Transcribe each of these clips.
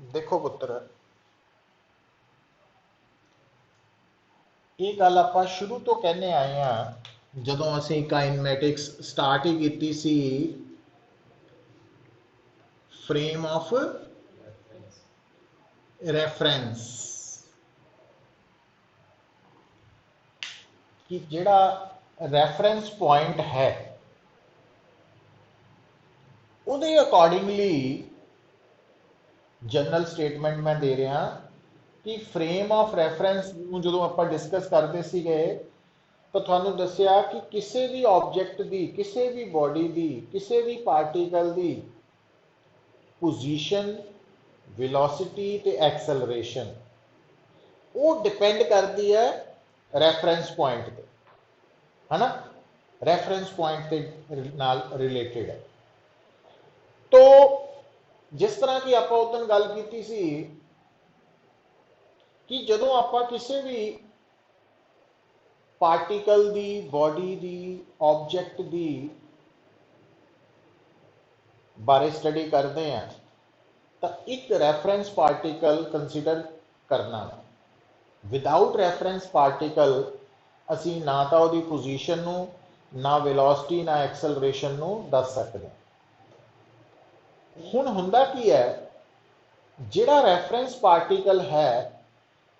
देखो पुत्र, ये गल आपां शुरू तो कहने आए हैं जदों असीं काइनमैटिक्स स्टार्ट ही कीती सी फ्रेम ऑफ रेफरेंस कि जिहड़ा रेफरेंस पॉइंट है उहदे अकॉर्डिंगली जनरल स्टेटमेंट मैं दे रहा कि फ्रेम ऑफ रेफरेंस ਨੂੰ ਜਦੋਂ ਆਪਾਂ डिस्कस करते ਸੀਗੇ तो ਤੁਹਾਨੂੰ दस्सिया कि किसी भी ऑब्जेक्ट की किसी भी बॉडी की किसी भी पार्टिकल की पोजीशन वेलोसिटी ते एक्सेलरेशन वो डिपेंड करती है रेफरेंस पॉइंट ते, है ना। रेफरेंस पॉइंट के नाल रिलेटेड है। तो जिस तरह की आप उस दिन गल की सी कि जदों आप किसी भी पार्टिकल दी बॉडी दी ऑब्जेक्ट दी बारे स्टडी करते हैं तो एक रेफरेंस पार्टिकल कंसीडर करना। विदाउट रेफरेंस पार्टिकल असी ना तो उसकी पोजीशन नू ना वेलोसिटी ना एक्सेलरेशन नू दस सकते। हुण हुंदा की है जिहड़ा रेफरेंस पार्टिकल है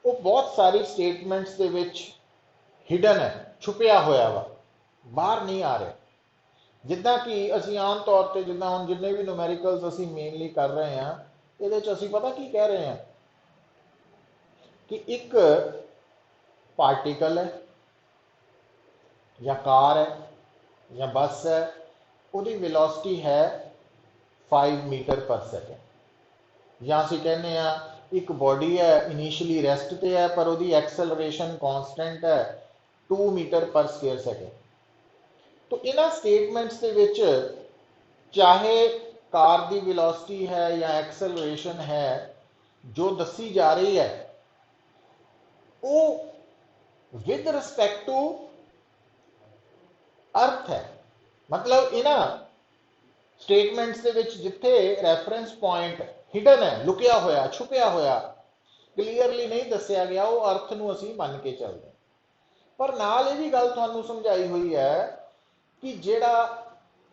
वो बहुत सारी स्टेटमेंट्स दे विच हिडन है, छुपिया होया वा, बाहर नहीं आ रहा। जिदा कि असी आम तौर पर जिदा हम जिन्ने भी न्यूमेरिकल्स असी मेनली कर रहे हैं ये असी पता की कह रहे हैं कि एक पार्टिकल है या कार है या बस है, उसकी वेलोसिटी है 5 मीटर पर सेकेंड। या असी कहने एक बॉडी है इनिशियली रेस्ट पे है पर उसकी एक्सेलरेशन कॉन्सटेंट है 2 मीटर पर स्क्वेयर सेकेंड। तो इन्हां स्टेटमेंट्स के विच चाहे कार की वेलोसिटी है या एक्सेलरेशन है जो दसी जा रही है वो विद रिस्पेक्ट टू अर्थ है। मतलब इन्हां स्टेटमेंट्स के विच जिथे रेफरेंस पॉइंट हिडन है, लुकिया होया, छुपिया होया, क्लीयरली नहीं दसिया गया, वो अर्थ नूं असीं मन के चलते। पर नाल ये भी गल तुहानूं समझाई हुई है कि जिहड़ा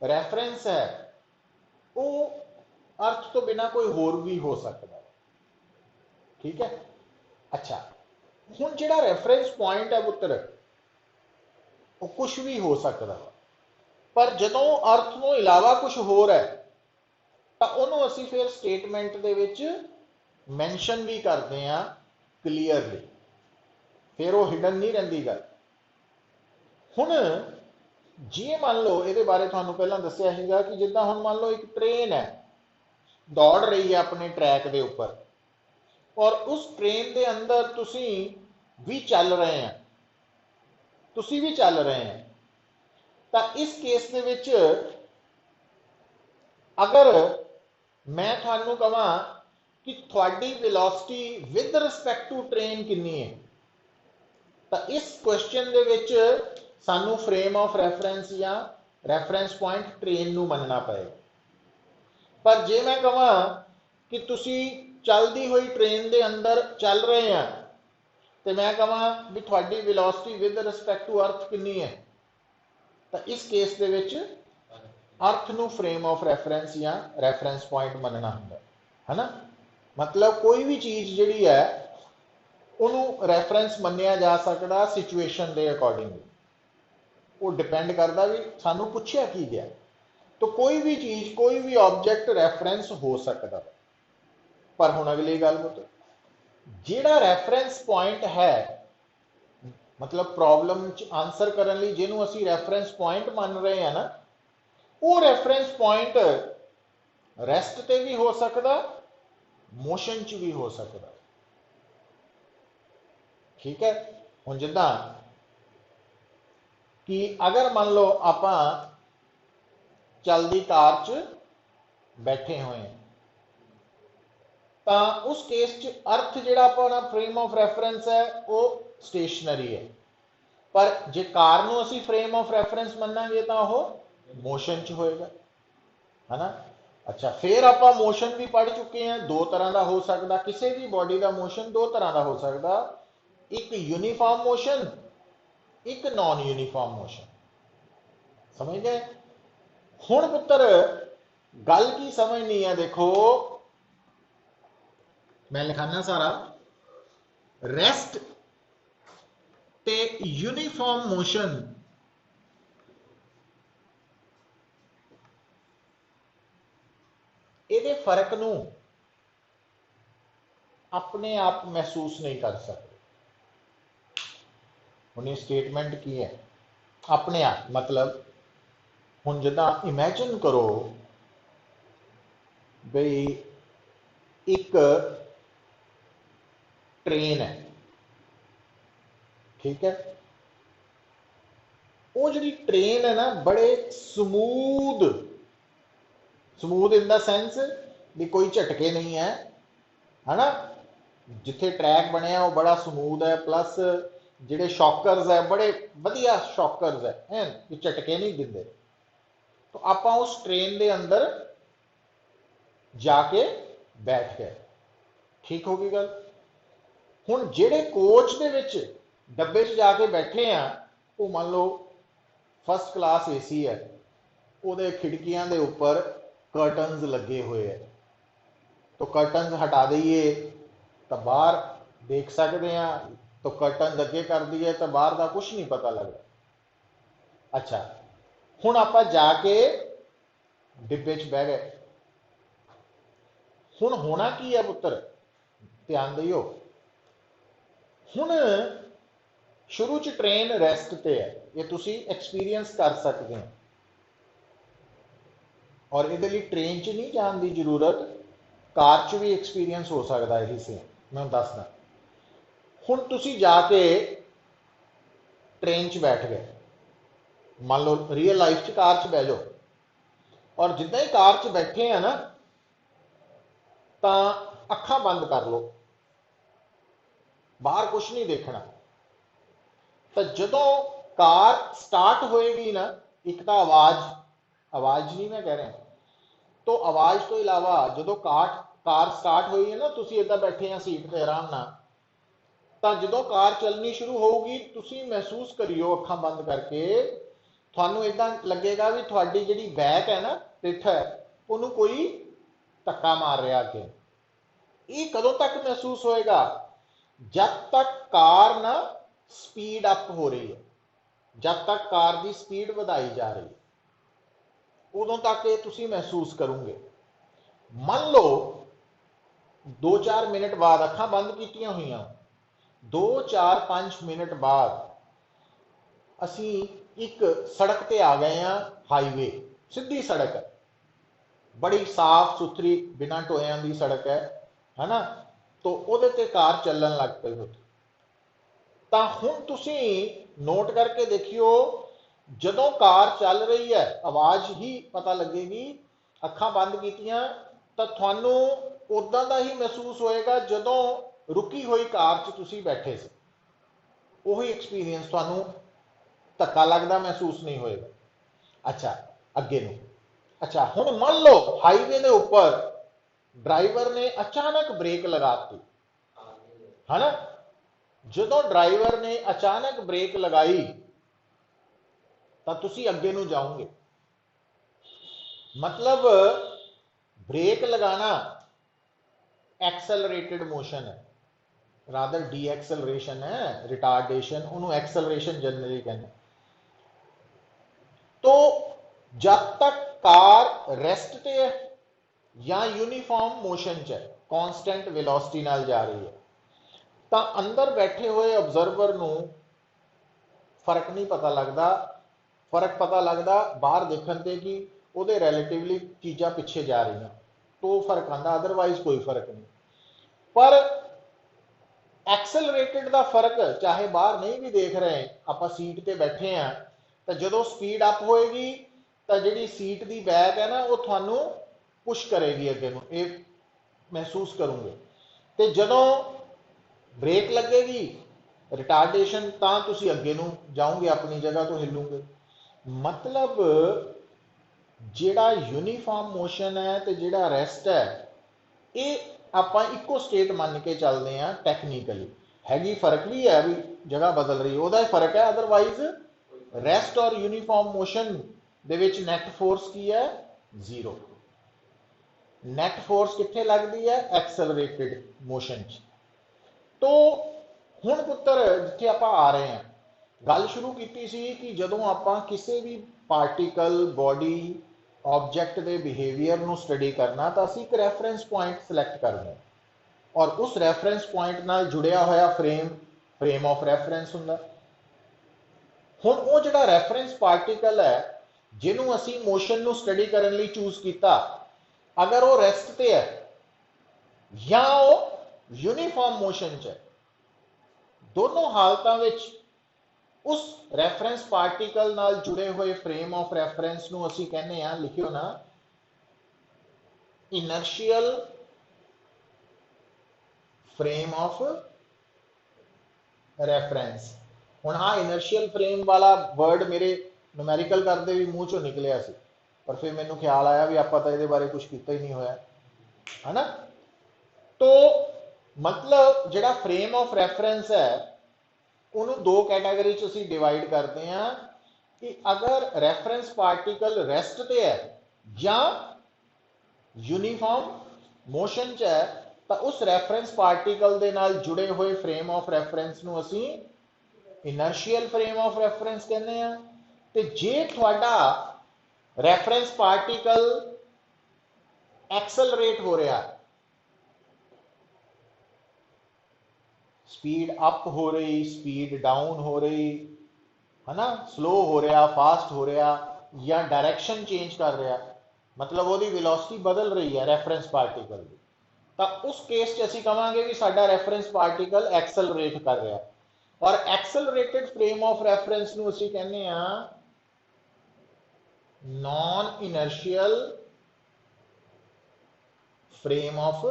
रेफरेंस है वो अर्थ तो बिना कोई होर भी हो सकता है। ठीक है। अच्छा, हुण जिहड़ा रेफरेंस पॉइंट है पुत्र वो कुछ भी हो सकता है, पर जदों अर्थ तो इलावा कुछ होर है तो उन्होंने असीं फिर स्टेटमेंट दे विच मैंशन भी करते हैं क्लीयरली, फिर वो हिडन नहीं रहिंदी गल। हुण जे मान लो ये बारे तुहानूं पहलां दस्सिया सीगा कि जिद्दां हुण मान लो एक ट्रेन है दौड़ रही है अपने ट्रैक के उपर और उस ट्रेन के अंदर तुसी भी चल रहे हैं, तुसी भी चल रहे हैं, तो इस केस के विच अगर मैं थानू कहां कि थोड़ी velocity with respect to train कितनी है तो इस क्वेश्चन दे विच सानू फ्रेम ऑफ रेफरेंस या रेफरेंस पॉइंट ट्रेन नू मनना पएगा। पर जे मैं कहां कि तुसी चलती हुई ट्रेन के अंदर चल रहे हैं तो मैं कहां भी थोड़ी velocity with respect to earth कितनी है तो इस केस दे विच अर्थ नू फ्रेम ऑफ रेफरेंस या रेफरेंस पॉइंट मनना हुंदा है ना। मतलब कोई भी चीज़ जिहड़ी है उन्होंने रेफरेंस मन्निया जा सकता सिचुएशन के अकॉर्डिंगली, वो डिपेंड करता भी सानू पुछया की गया। तो कोई भी चीज़ कोई भी ऑब्जेक्ट रेफरेंस हो सकता। पर हुण अगली गल पुत्र, जिहड़ा रेफरेंस पॉइंट है मतलब प्रॉब्लम आंसर करने लई जिन्हों असीं रेफरेंस पॉइंट मान रहे हैं ना वो रेफरेंस पॉइंट रेस्ट ते भी हो सकता, मोशन च भी हो सकता। ठीक है। हुण जिद्दां कि अगर मान लो आप चलती कार च बैठे हुए हैं तो उस केस च अर्थ जिहड़ा अपना फ्रेम ऑफ रेफरेंस है वो स्टेशनरी है, पर जे कार नूं असीं फ्रेम ऑफ रेफरेंस मन्नांगे तो वह मोशन च होएगा, है ना। अच्छा, फिर आप मोशन भी पढ़ चुके हैं, दो तरह का हो सकता, किसी भी बॉडी का मोशन दो तरह का हो सकता, एक यूनीफॉर्म मोशन, एक नॉन यूनीफॉर्म मोशन। समझ गए? हुण पुत्र गल की समझनी है, देखो मैं लिखाना सारा, रेस्ट ते यूनीफॉर्म मोशन ये फर्क नूं अपने आप महसूस नहीं कर सकते। हुण स्टेटमेंट की है अपने आप, मतलब हुण जिदा इमेजिन करो बई एक ट्रेन है, ठीक है, वो जी ट्रेन है ना बड़े समूद, समूद इन द सेंस भी कोई झटके नहीं है ना, जिथे ट्रैक बने वो बड़ा समूद है, प्लस जिहड़े शॉकर्स है बड़े वधिया शॉकर्स है कि झटके नहीं दिंदे। तो आप उस ट्रेन के अंदर जाके बैठ गए, ठीक होगी गल। हुण जिहड़े कोच दे विच डब्बे च जाके बैठे हैं, वो मान लो फर्स्ट क्लास एसी है, वो खिड़कियां दे उपर कर्टनस लगे हुए हैं, तो कर्टनस हटा दईए तो बाहर देख सकते हैं, तो कर्टन अगे कर दिए तो बाहर का कुछ नहीं पता लगता। अच्छा, हुण आप जाके डिब्बे च बह गए, हुण होना की है पुत्र, ध्यान दियो। हुण शुरू च ट्रेन रेस्ट ते है, ये तुसी एक्सपीरियंस कर सकते हैं, और ये ट्रेन च नहीं जाने की जरूरत, कार च भी एक्सपीरियंस हो सकता है, इसी मैं दसदा। हुण तुसी जाके ट्रेन च बैठ गए, मान लो रियल लाइफ च कार च बह जाओ, और जिदा ही कार च बैठे हैं ना, तो अखा बंद कर लो, बाहर कुछ नहीं देखना। तो जदों कार स्टार्ट होएगी ना, एक तो आवाज, आवाज नहीं मैं कह रहा, तो आवाज तो इलावा जो कार स्टार्ट हुई है ना, तुसी इदा बैठे हैं सीट पर आराम ना, तो जो कार चलनी शुरू होगी, तुसी महसूस करियो अखा बंद करके, थानू इदा लगेगा भी थोड़ी जी बैक है ना, पिठ है, उन्होंने कोई धक्का मार रहा अगे। ये कदों तक महसूस होएगा? जब तक कार ना स्पीड अप हो रही है, जब तक कार की स्पीड बढ़ाई जा रही है, उदों तक ये तुसी महसूस करोगे। मान लो 2-4 मिनट बाद अखा बंद की हुई, 2-4-5 मिनट बाद असी एक सड़क ते आ गए हैं, हाईवे, सीधी सड़क है, बड़ी साफ सुथरी बिना टोया की सड़क है ना, तो वो कार चलन लग पई होती। तो हुण तुसी नोट करके देखियो, जदों कार चल रही है आवाज ही पता लगेगी, अखा बंद कीतियां तो थानू उदा का ही महसूस होएगा जदों रुकी हुई कार च तुसी बैठे से, वही एक्सपीरियंस थानू धक्का लगता महसूस नहीं होएगा। अच्छा, अगे नू, अच्छा हुण मान लो हाईवे के उपर ड्राइवर ने अचानक ब्रेक लगा दी, है ना, जदों ड्राइवर ने अचानक ब्रेक लगाई तो तुसी अगे नू जाओगे, मतलब ब्रेक लगाना एक्सेलरेटेड मोशन है, रादर डी एक्सेलरेशन है, रिटार्डेशन, उन्होंने एक्सेलरेशन जनरली कहते। तो जब तक कार रेस्ट ते है या यूनीफॉर्म मोशन च है, कॉन्स्टेंट वेलोसिटी नाल जा रही है, तो अंदर बैठे हुए ऑब्जर्वर नू फर्क नहीं पता लगता, फर्क पता लगता बाहर देखने से कि वो रिलेटिवली चीज़ा पिछे जा रही, तो फर्क आता, अदरवाइज कोई फर्क नहीं। पर एक्सेलरेटेड का फर्क, चाहे बाहर नहीं भी देख रहे, आप सीट पर बैठे हैं, तो जो स्पीड अप होएगी तो जी सीट की बैक है ना, वो थानू पुश करेगी अगे नू, ये महसूस करोगे। तो जदों ब्रेक लगेगी रिटार्डेशन, तो तुसी अगे नू जाओगे, अपनी जगह तो हिलोगे। मतलब ਜਿਹੜਾ यूनिफॉर्म मोशन है तो ਜਿਹੜਾ रेस्ट है ये ਆਪਾਂ ਇੱਕੋ स्टेट ਮੰਨ के चलते हैं टैक्नीकली हैगी फर्क भी है भी जगह बदल रही है ਉਹਦਾ फर्क है अदरवाइज रेस्ट और यूनिफॉर्म मोशन ਦੇ ਵਿੱਚ नैट फोर्स की है जीरो नैट फोर्स कितने लगती है एक्सेलरेटेड मोशन तो हुण पुत्र जिथे आप आ रहे हैं गल शुरू की सी कि जदों आप किसी भी पार्टिकल बॉडी ऑब्जेक्ट के बिहेवियर को स्टडी करना तो असी एक रैफरेंस पॉइंट सिलेक्ट करते हैं और उस रैफरेंस पॉइंट नाल जुड़िया होया फ्रेम ऑफ रैफरेंस हुंदा हुण वो जिहड़ा रैफरेंस पार्टिकल है जिन्हों असी मोशन को स्टडी करने लई चूज किया अगर वो रेस्ट ते है या वो यूनिफॉर्म मोशन च है दोनों हालतों में उस रैफरेंस पार्टिकल नाल जुड़े हुए फ्रेम ऑफ रैफरेंस नूं असीं कहने आ लिखियो ना इनर्शियल फ्रेम ऑफ रैफरेंस हुण आ इनर्शियल फ्रेम वाला वर्ड मेरे न्यूमैरिकल करते भी मूँह चों निकलिया सी पर फिर मैनूं ख्याल आया भी आपां तां इहदे बारे कुछ कीता ही नहीं होया है ना तो मतलब जिहड़ा फ्रेम ऑफ रैफरेंस है उन्होंने दो कैटेगरी च असीं डिवाइड करते हैं कि अगर रैफरेंस पार्टिकल रेस्ट ते है या यूनिफॉर्म मोशन च है तो उस रैफरेंस पार्टिकल दे नाल जुड़े हुए फ्रेम ऑफ रैफरेंस नूं असीं इनर्शियल फ्रेम ऑफ रैफरेंस कहने हैं ते जे तुहाडा रैफरेंस पार्टिकल एक्सेलरेट हो रहा है स्पीड अप हो रही स्पीड डाउन हो रही है ना स्लो हो रहा फास्ट हो रहा या डायरेक्शन चेंज कर रहा मतलब वो वेलोसिटी बदल रही है रैफरेंस पार्टिकल की तो उस केस असीं कहांगे भी साडा रैफरेंस पार्टिकल एक्सेलरेट कर रहा और एक्सेलरेटेड फ्रेम ऑफ रैफरेंस नूं असीं कहने आ non inertial frame of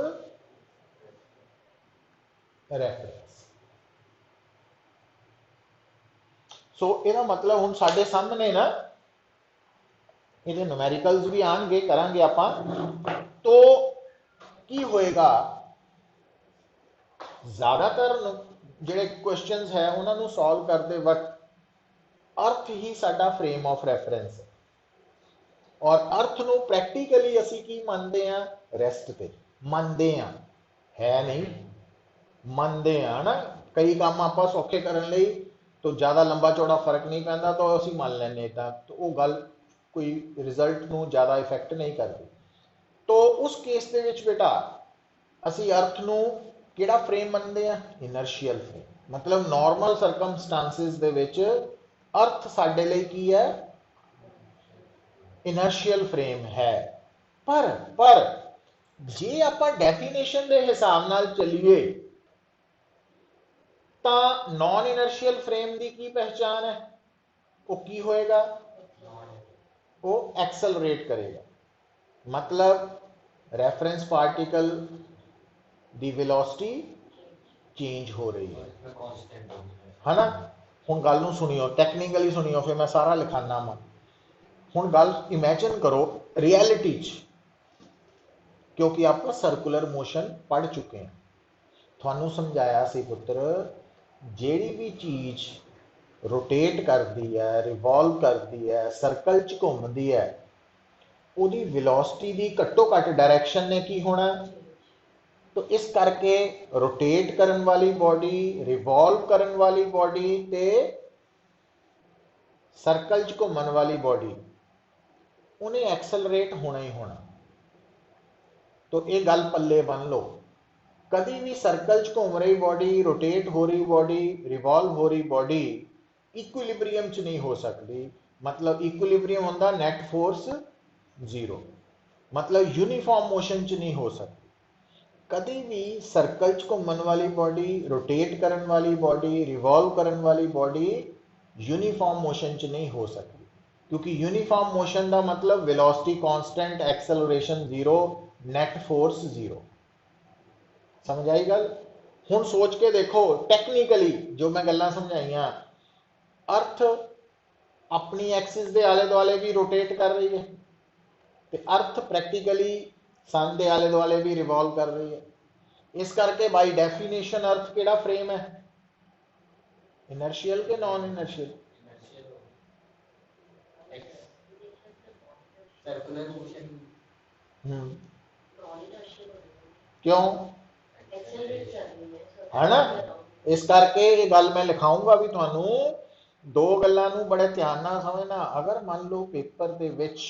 reference so ਇਹਦਾ मतलब हुण साडे सामने ना ਇਹਦੇ न्यूमेरिकल्स भी आएंगे करांगे आपां तो की होएगा ज़्यादातर जिहड़े क्वेश्चंस है उन्होंने सॉल्व करते वक्त अर्थ ही साडा फ्रेम ऑफ रैफरेंस है और अर्थ नूं प्रैक्टिकली असीं की मनते हैं रेस्ट ते मनते हैं है नहीं मनते हैं ना कई काम आपां सौखे करन लई तो ज़्यादा लंबा चौड़ा फर्क नहीं पैंदा तो असीं मान लैंदे तो वो गल कोई रिजल्ट नूं ज़्यादा इफेक्ट नहीं करती तो उस केस दे विच बेटा असीं अर्थ नूं किहड़ा फ्रेम मनदे आ इनर्शियल फ्रेम मतलब नॉर्मल सरकमस्टांसिस दे विच अर्थ साडे लई की है इनर्शियल फ्रेम है पर जे आपां डेफिनेशन दे हिसाब नाल चलीए तो नॉन इनर्शियल फ्रेम की पहचान है वो की होएगा वो एक्सेलरेट करेगा मतलब reference particle the velocity change हो रही है ना हुण गल नूं सुनियो टैक्नीकली सुनियो फिर मैं सारा लिखाना वा हुण गल इमेजिन करो रियलिटी क्योंकि आप सर्कुलर मोशन पढ़ चुके हैं थानू समझाया सी पुत्र जेड़ी भी चीज़ रोटेट करती है रिवॉल्व करती है सर्कल च घूमती है उहदी वेलोसिटी की घट्टो घट डायरैक्शन ने की होना तो इस करके रोटेट करन वाली बॉडी रिवॉल्व करन वाली बॉडी ते सर्कल च घूमन वाली बॉडी उन्हें एक्सेलरेट होना ही होना तो ये गल पल्ले बन लो कभी भी सर्कल च घूम रही बॉडी रोटेट हो रही बॉडी रिवॉल्व हो रही बॉडी इक्विलिब्रियम च नहीं हो सकती मतलब इक्विलिब्रियम होंदा नैट फोर्स जीरो मतलब यूनिफॉर्म मोशन च नहीं हो सकती कभी भी सर्कल च घूमन वाली बॉडी रोटेट करन वाली बॉडी रिवॉल्व करन वाली बॉडी यूनिफॉर्म मोशन च नहीं हो सकती क्योंकि यूनिफॉर्म मोशन का मतलब velocity constant acceleration zero net force zero समझ आई गल हुण सोच के देखो टैक्नीकली जो मैं गल्लां समझाइयां अर्थ अपनी एक्सिस के आले दुआले भी रोटेट कर रही है ਤੇ अर्थ प्रैक्टिकली सन के आले दुआले भी रिवॉल्व कर रही है। इस करके बाई डेफिनेशन अर्थ केड़ा फ्रेम है, इनर्शियल के नॉन इनर्शियल? क्यों है ना? इस करके ये गल मैं लिखाऊंगा भी थानू, दो गल्लां बड़े ध्यान नाल समझना। अगर मान लो पेपर दे विच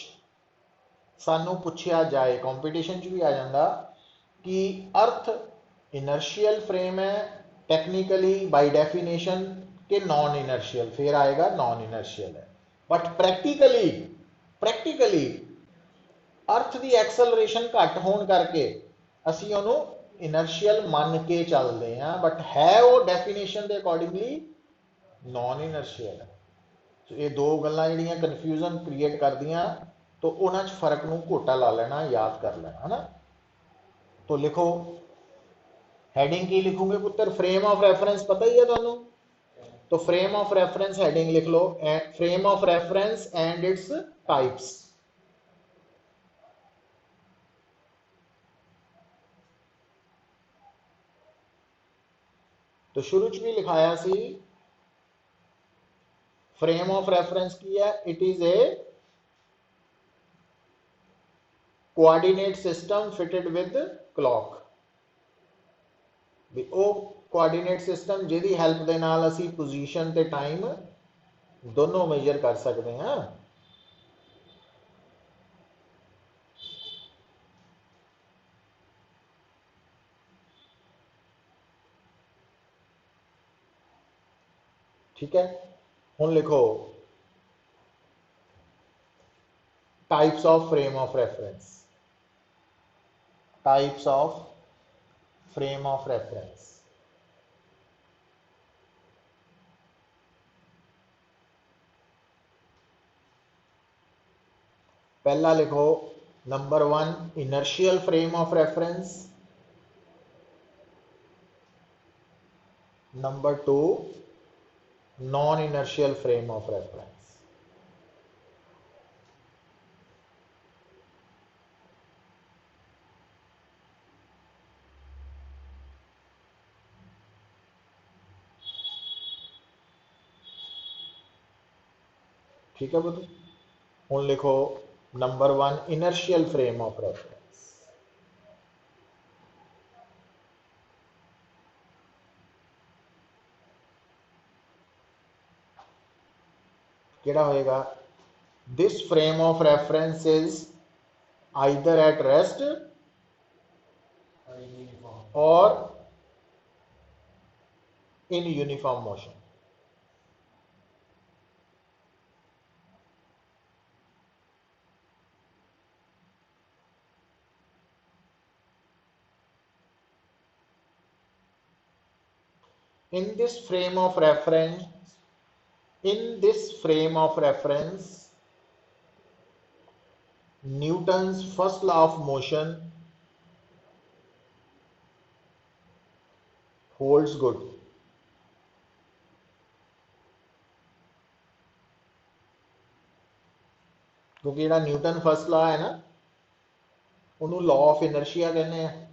सानू पूछा जाए, कॉम्पीटिशन च भी आ जाता कि अर्थ इनर्शियल फ्रेम है टेक्निकली बाय डेफिनेशन के नॉन इनर्शियल, फिर आएगा नॉन इनर्शियल है। बट प्रैक्टिकली प्रैक्टिकली अर्थ की एक्सलरेशन घट होने करके असी उन्होंने इनर्शियल मान के चलते हैं, बट है वो डेफिनेशन के अकॉर्डिंगली नॉन इनर्शियल है। तो ये दो गल्लां जिहड़ियां कन्फ्यूजन क्रिएट कर दियां, तो उन्हां च फर्क नूं घोटा ला लेना, याद कर लेना है ना। तो लिखो, हैडिंग की लिखोगे पुत्र? फ्रेम ऑफ रेफरेंस पता ही है तुहानूं, तो फ्रेम ऑफ रेफरेंस हैडिंग लिख लो, frame of reference and its types. तो शुरू च भी लिखाया सी, फ्रेम ऑफ रेफरेंस की है, it is a coordinate system fitted with clock. भी वो कोआर्डिनेट सिस्टम जिहदी हेल्प दे नाल असी पोजीशन ते टाइम दोनों मेजर कर सकते हैं। ठीक है, हुण लिखो types of frame of reference. Types of frame of reference. पहला लिखो number 1 inertial frame of reference, number 2 non inertial frame of reference. ठीक है पुत्र, हुण लिखो number 1 inertial frame of reference. केड़ा होएगा? This frame of reference is either at rest और in uniform motion. In this frame of reference, in this frame of reference, Newton's first law of motion holds good. क्योंकि जो Newton first law है ना, उन्होंने law of inertia कहने हैं।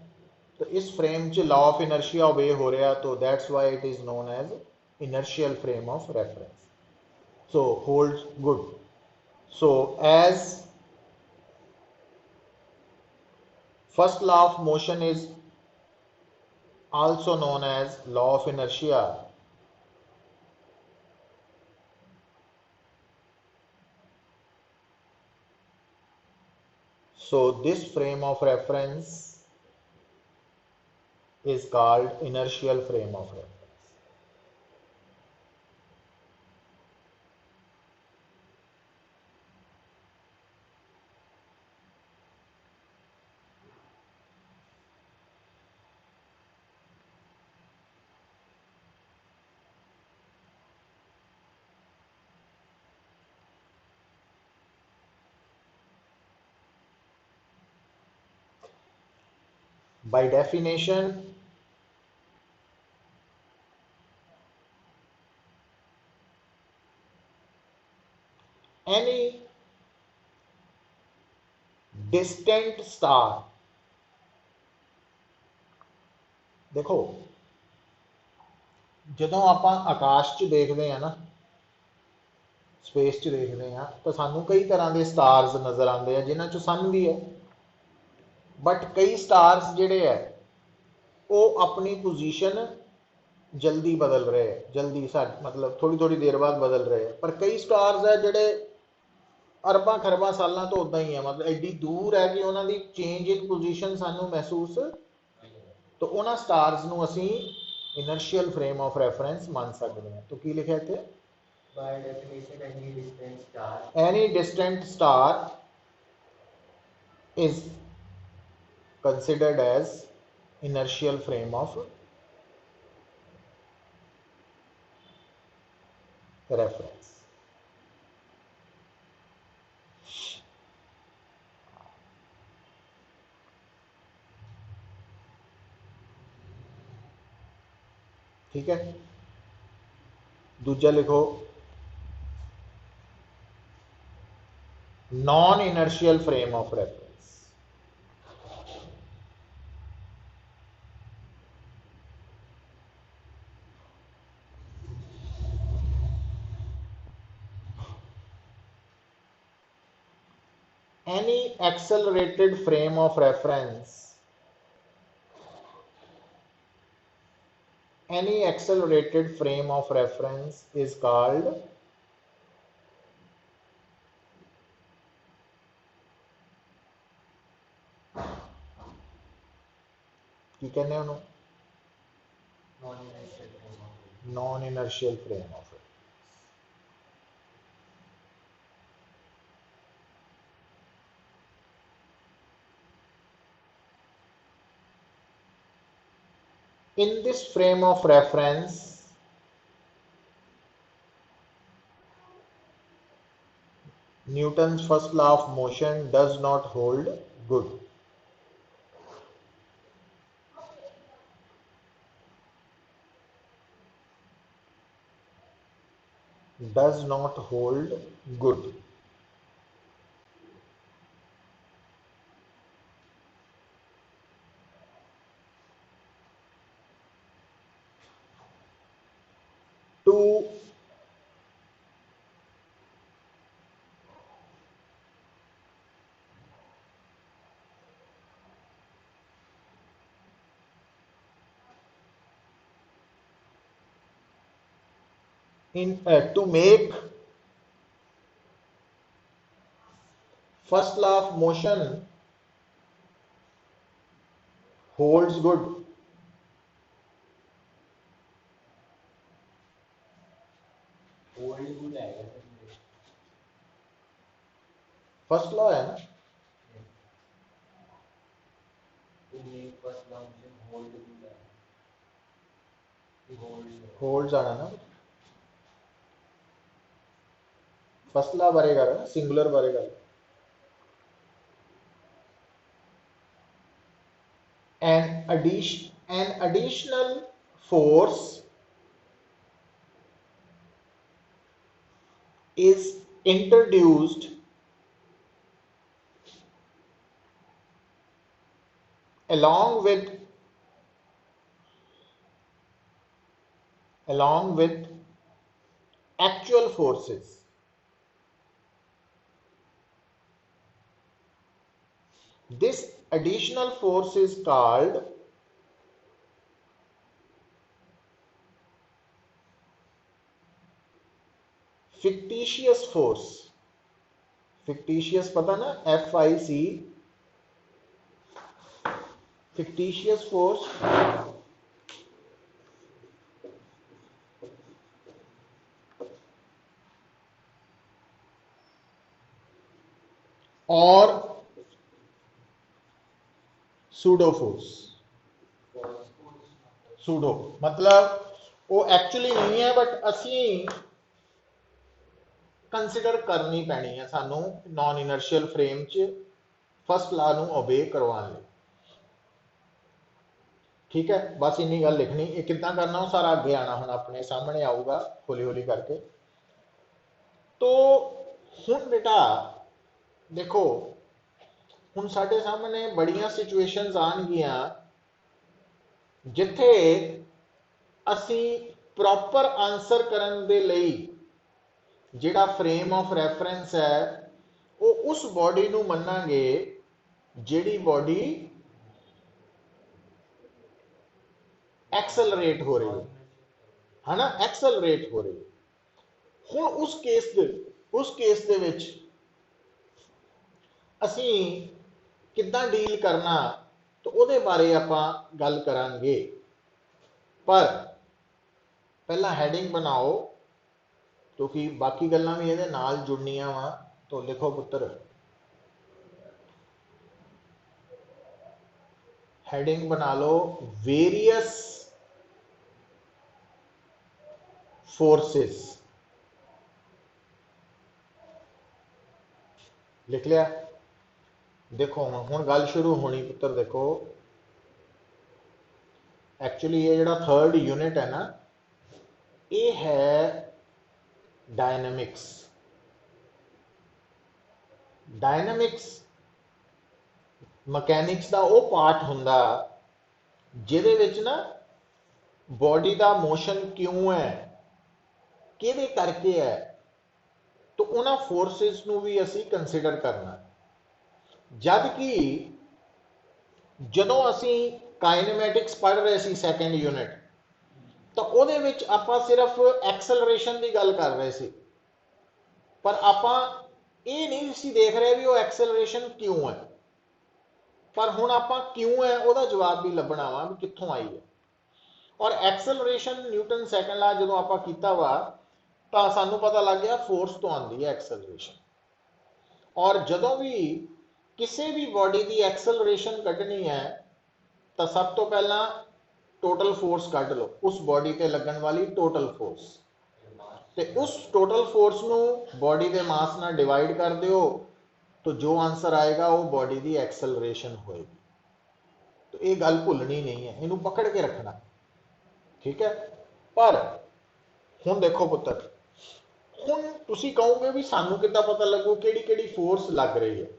तो इस फ्रेम च लॉ ऑफ इनर्शिया ओबे हो रहा, तो that's why it is known as inertial frame of reference. So holds good. So as first law of motion is also known as law of inertia, so this frame of reference is called inertial frame of reference. By definition, any distant star. देखो ਜਦੋਂ ਆਪਾਂ ਆਕਾਸ਼ 'ਚ ਦੇਖਦੇ ਆ ਨਾ, space 'ਚ ਦੇਖਦੇ ਆ, ਤਾਂ ਸਾਨੂੰ ਕਈ ਤਰ੍ਹਾਂ ਦੇ ਸਟਾਰਸ ਨਜ਼ਰ ਆਉਂਦੇ ਆ ਜਿਨ੍ਹਾਂ 'ਚੋਂ सन भी है। बट कई स्टार्स ਜਿਹੜੇ ਹੈ ਉਹ ਆਪਣੀ पोजीशन जल्दी बदल रहे हैं, जल्दी मतलब थोड़ी थोड़ी देर बाद बदल रहे हैं। पर कई स्टार्स है ਜਿਹੜੇ अरबां खरबां सालों तो उदा ही है, मतलब एडी दूर है कि उन्होंने चेंज इन पोजीशन सानू महसूस, तो उन्होंने स्टार्स नू असी इनर्शियल फ्रेम ऑफ रेफरेंस मान सकते हैं। तो की लिखा इत्थे, by definition any distant star is considered as inertial frame of reference। ठीक है, दूजा लिखो non inertial frame of reference. Any accelerated frame of reference, any accelerated frame of reference is called की कहने हैं उन्होंने, non inertial frame of reference. In this frame of reference, Newton's first law of motion does not hold good। Does not hold good। To to make first law of motion holds good, first law है ना, hold आना ना, first law बारे कर रहा, singular बारे कर। an additional force is introduced along with actual forces। This additional force is called fictitious force। fictitious पता ना, FIC, fictitious force और सूडो फोर्स। सूडो मतलब वो एक्चुअली नहीं है, बट असी कंसिडर करनी पैनी है सानू नॉन इनर्शियल फ्रेम च फर्स्ट लॉ नू ओबे करवाने लई। ठीक है, बस इन्नी गल लिखनी। ये कितना करना वो सारा अगे आना हुण अपने सामने आऊगा हौली हौली करके। तो हुण बेटा देखो, ਹੁਣ ਸਾਡੇ ਸਾਹਮਣੇ ਬੜੀਆਂ ਸਿਚੁਏਸ਼ਨਸ ਆਣਗੀਆਂ ਜਿੱਥੇ ਅਸੀਂ ਪ੍ਰੋਪਰ ਆਨਸਰ ਕਰਨ ਦੇ ਲਈ ਜਿਹੜਾ ਫਰੇਮ ਆਫ ਰੈਫਰੈਂਸ ਹੈ ਉਹ ਉਸ ਬੋਡੀ ਨੂੰ ਮੰਨਾਂਗੇ ਜਿਹੜੀ ਬੋਡੀ ਐਕਸਲਰੇਟ ਹੋ ਰਹੀ ਹੈ ਨਾ, ਐਕਸਲਰੇਟ ਹੋ ਰਹੀ ਹੈ। ਹੁਣ ਉਸ ਕੇਸ ਦੇ ਵਿੱਚ ਅਸੀਂ ਕਿੱਦਾਂ ਡੀਲ ਕਰਨਾ ਤਾਂ ਉਹਦੇ ਬਾਰੇ ਆਪਾਂ ਗੱਲ ਕਰਾਂਗੇ। ਪਰ ਪਹਿਲਾਂ ਹੈਡਿੰਗ ਬਣਾਓ ਕਿਉਂਕਿ ਬਾਕੀ ਗੱਲਾਂ ਵੀ ਇਹਦੇ ਨਾਲ ਜੁੜਨੀਆਂ ਵਾ। तो लिखो पुत्र, हेडिंग बना लो वेरियस फोर्सेस। लिख लिया? देखो हुण गल शुरू होनी पुत्र। देखो एक्चुअली ये जिहड़ा थर्ड यूनिट है ना, ये है डायनेमिक्स। डायनेमिक्स मकैनिक्स का वो पार्ट हुंदा जिहदे विच ना बॉडी का मोशन क्यों है, किहदे करके है, तो उन्हां फोर्सेस नूं भी असी कंसीडर करना। जद कि जदों असी काइनेमैटिक्स पढ़ रहे सी सैकेंड यूनिट, तो उहदे विच आपां सिर्फ एक्सलरेशन की गल कर रहे सी, पर आपां ये नहीं सी देख रहे भी वो एक्सलरेशन क्यों है। पर हुण आपां क्यों है उहदा जवाब भी लभना वा भी कित्थों आई है। और एक्सलरेशन न्यूटन सैकेंड ला जदों आपां कीता वा तो सानू पता लग गया फोर्स तो आती है एक्सलरेशन। और जदों भी किसी भी बॉडी की एक्सलरेशन कढ़नी है तो सब तो पहला टोटल फोर्स कढ़ लो, उस बॉडी ते लगन वाली टोटल फोर्स, ते उस टोटल फोर्स नूं बॉडी के मास नाल डिवाइड कर दिओ, तो जो आंसर आएगा वो बॉडी की एक्सलरेशन होएगी। तो ये गल भुलनी नहीं है, इनू पकड़ के रखना, ठीक है। पर हुण देखो पुत्र, हुण तुसी कहोगे भी सानू किद्दां पता लगू किहड़ी किहड़ी फोर्स लग रही है।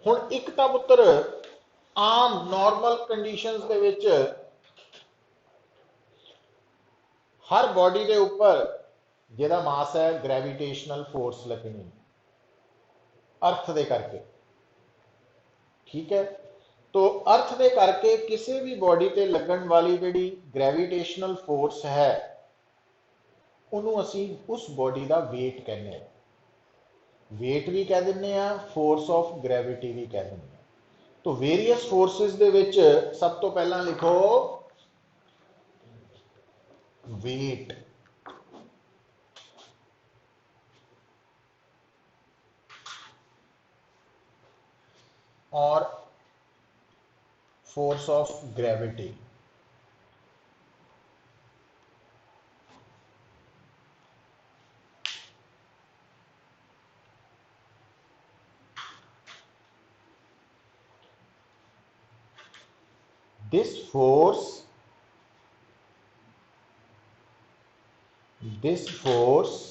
हुण एक तां पुत्र आम नॉर्मल कंडीशंस दे विच हर बॉडी के उपर जिहदा मास है ग्रेविटेशनल फोर्स लगनी अर्थ दे करके, ठीक है। तो अर्थ दे करके किसी भी बॉडी ते लगन वाली जिहड़ी ग्रेविटेशनल फोर्स है उन्होंने असी उस बॉडी का वेट कहने हैं। वेट भी कह दिंदे आ, फोर्स ऑफ ग्रेविटी भी कह दिंदे आ। तो वेरियस फोर्सेस दे विच सब तो पहला लिखो वेट। और force of gravity. This force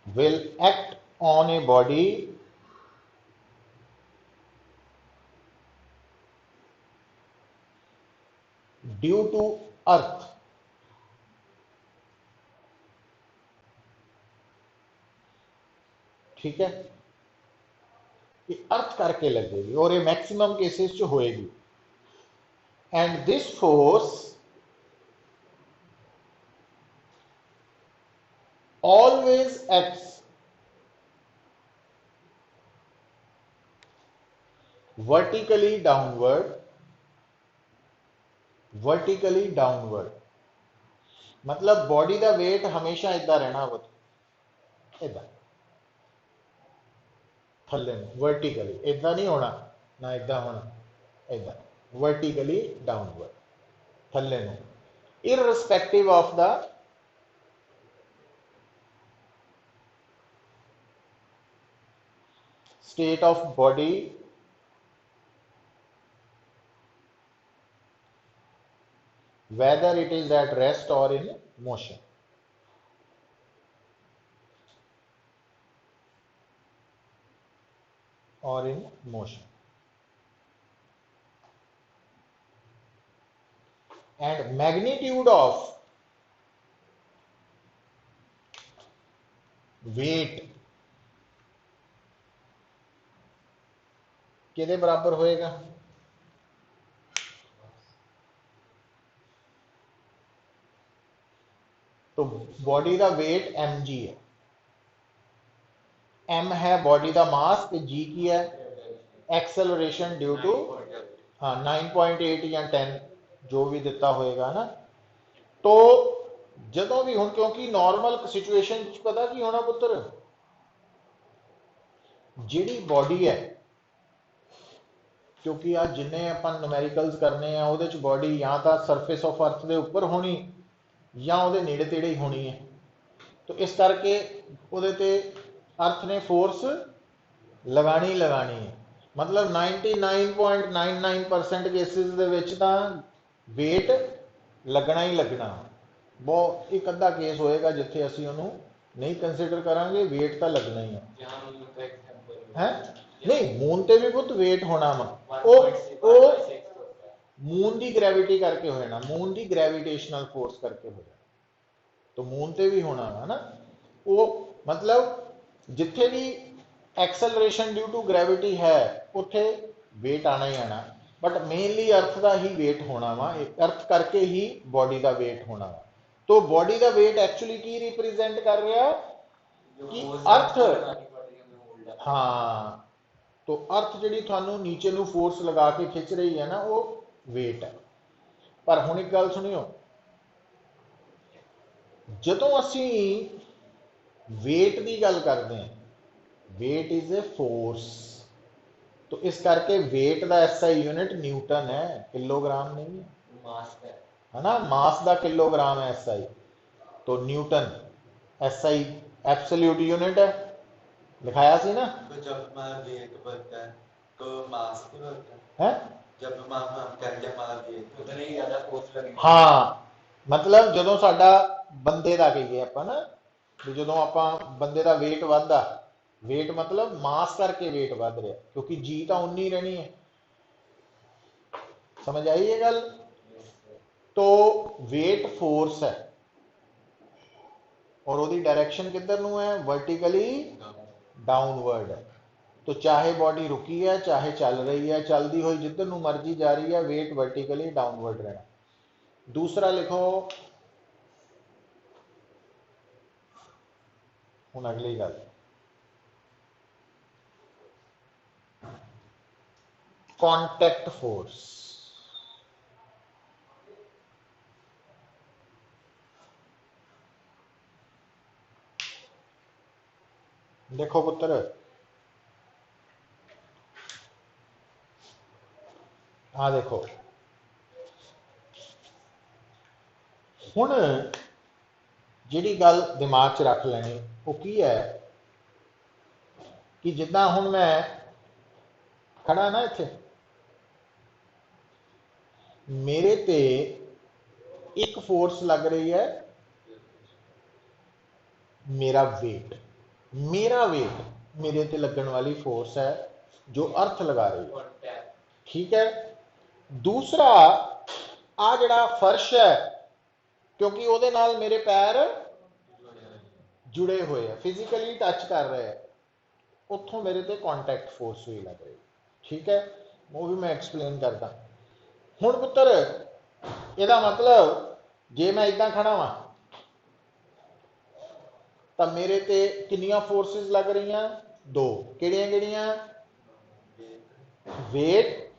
will act on a body due to earth, ठीक है। ये अर्थ करके लगेगी और ये मैक्सिमम केसेस च होएगी। And this force always acts vertically downward मतलब बॉडी का वेट हमेशा इदा रहना, इदा थले वर्टिकली, इदा नहीं होना ना, इदा होना, इदा वर्टिकली डाउनवर्ड थले irrespective of the state of body whether it is at rest or in motion। or in motion. And magnitude of weight किहदे बराबर होएगा? तो बॉडी का वेट mg है, m है बॉडी का मास ते g की है एक्सेलरेशन ड्यू टू 9.8 या 10 जो भी दिता होएगा ना। तो जदों भी हुण क्योंकि नॉर्मल सिचुएशन पता की होना पुत्र, जिहड़ी बॉडी है क्योंकि आज जिन्ने अपन न्यूमेरिकल्स करने हैं उहदे च बॉडी या तो सरफेस ऑफ अर्थ के उपर होनी या उहदे नेड़े तेड़े ही होनी है। तो इस करके उहदे ते अर्थ ने फोर्स लगानी लगानी है। मतलब 99.99% केसिस दे विच तां वेट लगना ही लगना। बहुत एक अद्धा केस होएगा जिथे असीं उहनूं नहीं कंसीडर करांगे, वेट तो लगना ही है। नहीं मून ते भी बहुत वेट होना वा, ओ मून की ग्रेविटी करके हो जाना, मून की ग्रेविटेशनल फोर्स करके हो जाना। तो मून ते भी होना है ना वो, मतलब जिथे भी एक्सेलरेशन ड्यू टू ग्रेविटी है उत्थे वेट आना ही आना। बट मेनली अर्थ का ही वेट होना वा, अर्थ करके ही बॉडी का वेट होना वा। तो बॉडी का वेट एक्चुअली की रिप्रेजेंट कर रहा कि अर्थ, हाँ तो अर्थ जी थानू नीचे नू फोर्स लगा के खिंच रही है ना वो वेट है। पर हुण एक गल सुनियो, जदों असी वेट की गल करते हैं, वेट इज ए फोर्स, तो इस करके वेट का एसआई यूनिट न्यूटन है, किलोग्राम नहीं है, मास है ना, मास का किलोग्राम है एसआई। तो न्यूटन एसआई एब्सोल्यूट यूनिट है, लिखाया सी ना। तो जब हमारा वेट बढ़ता है तो मास भी बढ़ता है, जब हमारा वेट उतना ही ज्यादा फोर्स लगेगी। हाँ मतलब जो साडा बंदे का कहिए आप ना, जो आप बंदे का वेट वधदा, वेट मतलब मास करके वेट वध रहा, क्योंकि जी तो उन्नी रहनी है। समझ आई ये गल? तो वेट फोर्स है और वो डायरेक्शन किधर नू है, वर्टिकली डाउनवर्ड है। तो चाहे बॉडी रुकी है चाहे चल रही है, चलती हुई जिधर नू मर्जी जा रही है, वेट वर्टिकली डाउनवर्ड रहना। दूसरा लिखो हुण अगली गल, कॉन्टैक्ट फोर्स। देखो पुत्र, हाँ देखो हुण जिहड़ी गल दिमाग च रख लैनी वो की है कि जिद्दां हुण मैं खड़ा ना इत्थे, मेरे ते एक फोर्स लग रही है, मेरा वेट, मेरा वेट मेरे ते लगन वाली फोर्स है जो अर्थ लगा रही है, ठीक है। दूसरा आ जड़ा फर्श है, क्योंकि वो नाल मेरे पैर जुड़े हुए हैं, फिजिकली टच कर रहे हैं, उत्थों मेरे ते कॉन्टैक्ट फोर्स हुई लग रही, ठीक है। वो भी मैं एक्सप्लेन करता। हुण पुत्र ਇਹਦਾ मतलब जे मैं इदा खड़ा वा तो मेरे ते कितनियां फोर्सेस लग रही, दो, किहड़ियां किहड़ियां, वेट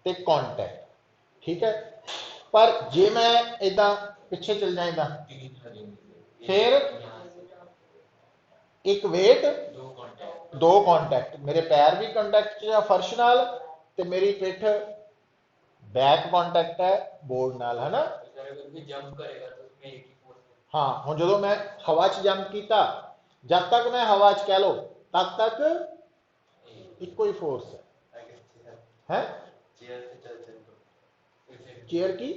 ते कॉन्टैक्ट, ठीक है। पर जे मैं इदा पिछे चल जाए इदा, फिर एक वेट दो कॉन्टैक्ट, मेरे पैर भी कॉन्टैक्ट या फर्श नाल ते मेरी पिठ बैक कॉन्टैक्ट है बोर्ड नाल, है ना। हाँ हुण जो मैं हवा च जंप किया, जब तक मैं हवा च कह लो तब तक इको ही फोर्स है। चेयर की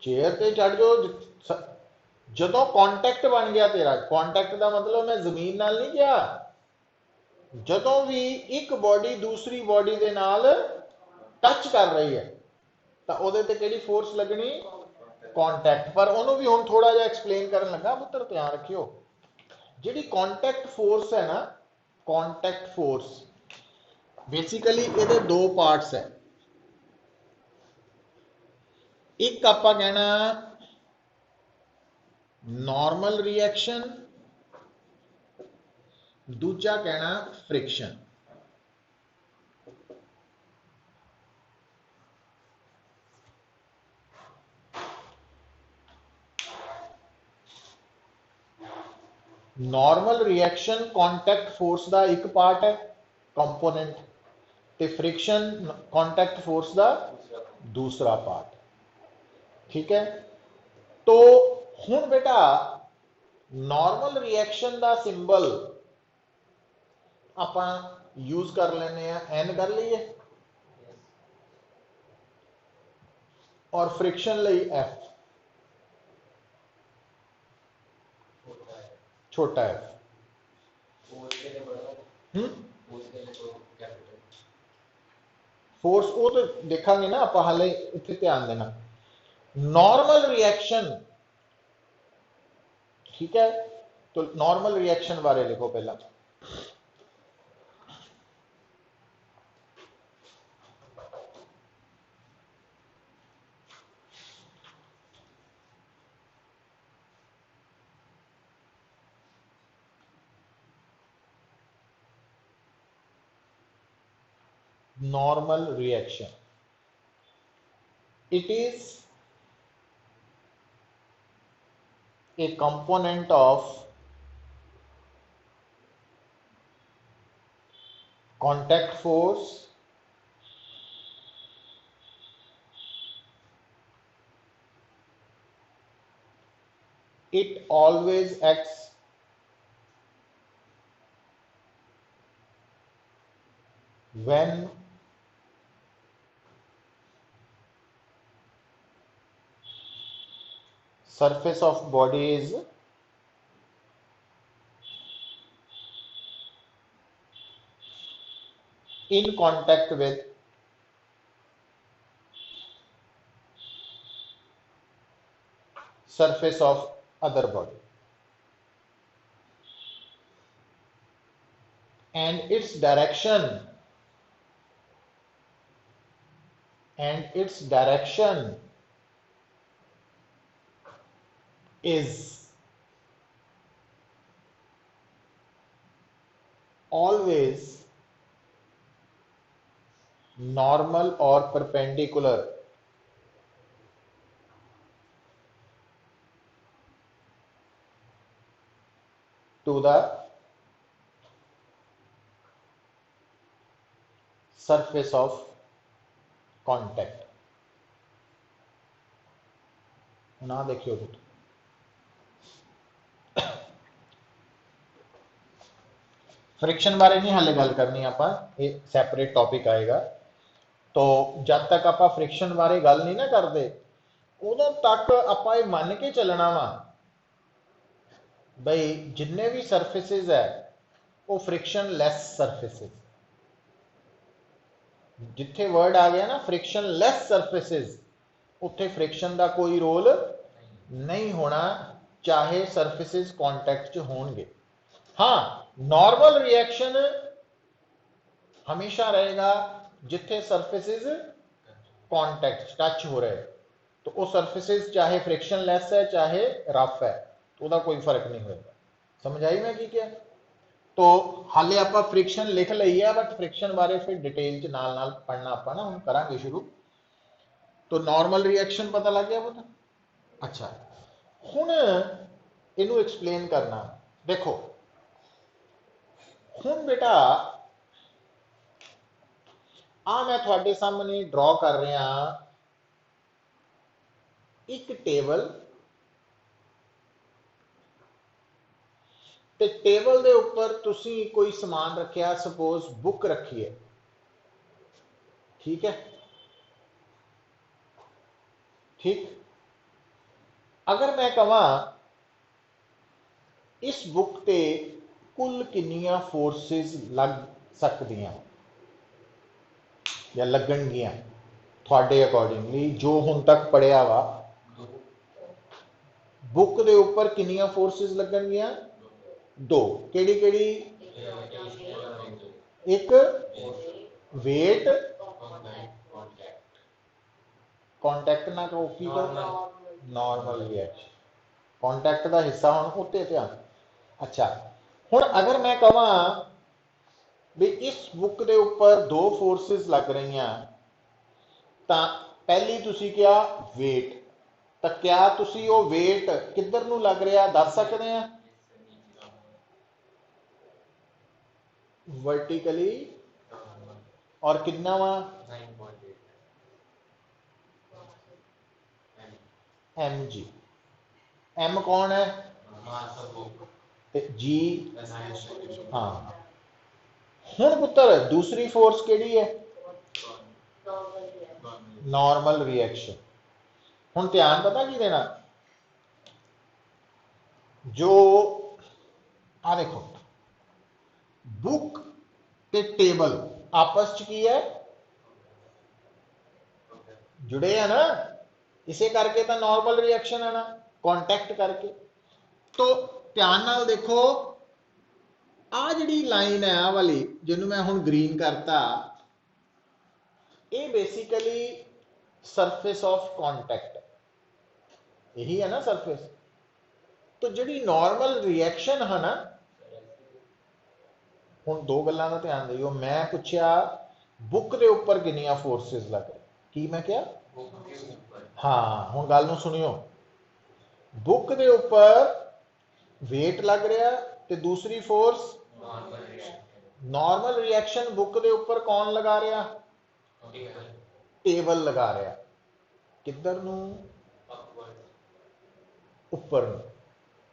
चेयर पे चढ़ जाओ, ਜਦੋਂ ਕੰਟੈਕਟ ਬਣ ਗਿਆ ਤੇਰਾ, ਕੰਟੈਕਟ ਦਾ ਮਤਲਬ ਮੈਂ ਜ਼ਮੀਨ ਨਾਲ ਨਹੀਂ ਕਿਹਾ, ਜਦੋਂ ਵੀ ਇੱਕ ਬੋਡੀ ਦੂਸਰੀ ਬੋਡੀ ਦੇ ਨਾਲ ਟੱਚ ਕਰ ਰਹੀ ਹੈ ਤਾਂ ਉਹਦੇ ਤੇ ਕਿਹੜੀ ਫੋਰਸ ਲੱਗਣੀ, ਕੰਟੈਕਟ। ਪਰ ਉਹਨੂੰ ਵੀ ਹੁਣ ਥੋੜਾ ਜਿਹਾ ਐਕਸਪਲੇਨ ਕਰਨ ਲੱਗਾ ਪੁੱਤਰ, ਧਿਆਨ ਰੱਖਿਓ। ਜਿਹੜੀ ਕੰਟੈਕਟ ਫੋਰਸ ਹੈ ਨਾ, ਕੰਟੈਕਟ ਫੋਰਸ ਬੇਸਿਕਲੀ ਇਹਦੇ ਦੋ ਪਾਰਟਸ ਹੈ। ਇੱਕ ਆਪਾਂ ਕਹਿਣਾ ਨਾਰਮਲ ਰਿਐਕਸ਼ਨ, ਦੂਜਾ ਕਹਿਣਾ friction. Normal reaction contact force ਦਾ ਇੱਕ ਪਾਰਟ ਹੈ, ਕੰਪੋਨੈਂਟ, ਤੇ ਫ੍ਰਿਕਸ਼ਨ ਕੰਟੈਕਟ ਫੋਰਸ ਦਾ दूसरा पार्ट। ठीक है, तो हुण बेटा नॉर्मल रिएक्शन का सिंबल आप यूज कर लेने, एन कर लीए, और फ्रिक्शन लई एफ, छोटा एफ। फोर्स वो तो देखा ना आप, हाले इतने ध्यान देना। नॉर्मल रिएक्शन, ठीक है, तो नॉर्मल रिएक्शन बारे लिखो पहला। normal reaction, it is a component of contact force it always acts when surface of body is in contact with surface of other body, and its direction is always normal or perpendicular to the surface of contact। ना देखियो बेटा, friction बारे नहीं हाले गल करनी, आप separate topic आएगा। तो जब तक आप फ्रिक्शन बारे गल नहीं ना करते, उदों तक आप मन के चलना वा बई जिन्ने भी सरफेसिस है वो फ्रिक्शन लैस सरफेसिस। जिथे वर्ड आ गया ना फ्रिक्शन लैस सरफेसिस, उत्थे फ्रिक्शन का कोई रोल नहीं होना, चाहे सरफेसिस कॉन्टैक्ट च होणगे। हाँ, नॉर्मल रिएक्शन हमेशा रहेगा जिथे सरफेसिस कॉन्टैक्ट टच हो रहे, तो वो सरफेसिस चाहे फ्रिक्शन लैस है चाहे रफ है, तो उसका कोई फर्क नहीं होगा। समझ आई मैं की क्या? तो हाले आप फ्रिक्शन लिख ली है, बट फ्रिक्शन बारे फिर डिटेल च नाल नाल पढ़ना आप ना हम करांगे शुरू। तो नॉर्मल रिएक्शन पता लग गया पता? अच्छा, हुण इनू एक्सप्लेन करना। देखो हुण बेटा आ मैं थोड़े सामने ड्रॉ कर रहा एक टेबल, ते टेबल दे ऊपर तुसी कोई समान रखिया, सपोज बुक रखी है, ठीक है, ठीक। अगर मैं कहां इस बुक ते कुल किन्नियां फोर्सेस लग सकदियां या लगणगियां थोड़े अकॉर्डिंगली जो हुण तक पढ़िया वा बुक दे उपर किन्नियां फोर्सेस लगणगियां दो केड़ी केड़ी एक वेट कॉन्टैक्ट ना कहो की नॉर्मल रिएक्शन कॉन्टैक्ट का हिस्सा हुण उत्ते ध्यान अच्छा हुण अगर मैं कहां भी इस बुक के उपर दो फोर्सेस लग रही तो पहली तुसी क्या वेट तो क्या तुसी वो वेट किधर नूं लग रहा दस सकते हैं वर्टिकली और कितना वा एम जी एम कौन है जी हाँ हुण पुत्र दूसरी फोर्स केड़ी है नॉर्मल रिएक्शन हुण ध्यान पता की देना जो आ देखो बुक ते टेबल आपस च की है जुड़े हैं ना इसे करके तो नॉर्मल रिएक्शन है ना कॉन्टैक्ट करके तो ध्यान नाल देखो आ जिहड़ी लाइन है आ वाली जिन्हों मैं हुण ग्रीन करता ये बेसिकली सरफेस ऑफ कॉन्टैक्ट यही है ना सरफेस तो जिहड़ी नॉर्मल रिएक्शन है ना हुण दो गल्लां दा ध्यान दिओ मैं पुछया बुक दे उपर किन्नियां फोर्सेस लग रही की मैं क्या हाँ हुण गल नूं सुनियो बुक दे उपर वेट लग रहा ते दूसरी फोर्स नॉर्मल रिएक्शन बुक दे उपर कौन लगा रहा टेबल लगा रहा किधर नूं उपर नूं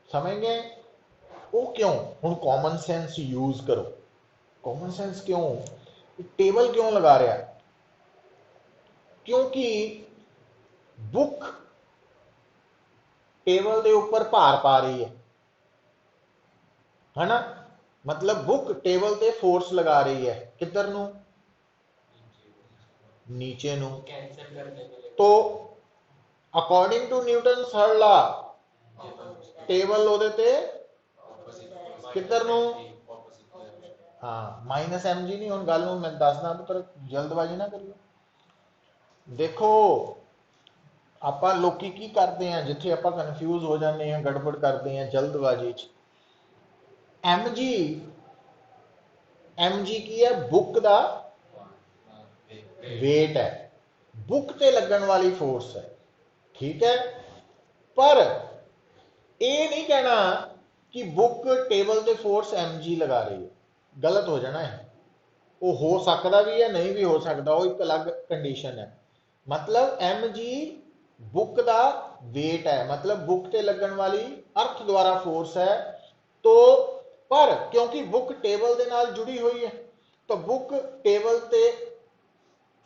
समझ गए वो क्यों हुण कॉमन सेंस यूज करो कॉमन सेंस क्यों टेबल क्यों लगा रहा क्योंकि बुक टेबल के उपर भार पा रही है ना मतलब बुक टेबल ते फोर्स लगा रही है किधर नूं नीचे नूं तो according to Newton third law table ओदे ते किधर नूं हाँ माइनस एम जी नहीं हुण गल नूं मैं दसदा पुत्र जल्दबाजी ना करियो देखो ਆਪਾਂ ਲੋਕੀ ਕੀ ਕਰਦੇ ਆ ਜਿੱਥੇ ਆਪਾਂ ਕਨਫਿਊਜ਼ ਹੋ ਜਾਂਦੇ ਆ ਗੜਬੜ ਕਰਦੇ ਆ ਜਲਦਬਾਜ਼ੀ ਚ एम जी की है बुक का वेट है बुक ते लगन वाली फोर्स है ठीक है पर ये नहीं कहना कि बुक टेबल ते फोर्स एम जी लगा रही है गलत हो जाना है वो हो सकता भी है नहीं भी हो सकता वो एक अलग कंडीशन है मतलब एम जी बुक का वेट है मतलब बुक ते लगन वाली अर्थ द्वारा फोर्स है तो पर क्योंकि बुक टेबल के नाल जुड़ी हुई है तो बुक टेबल ते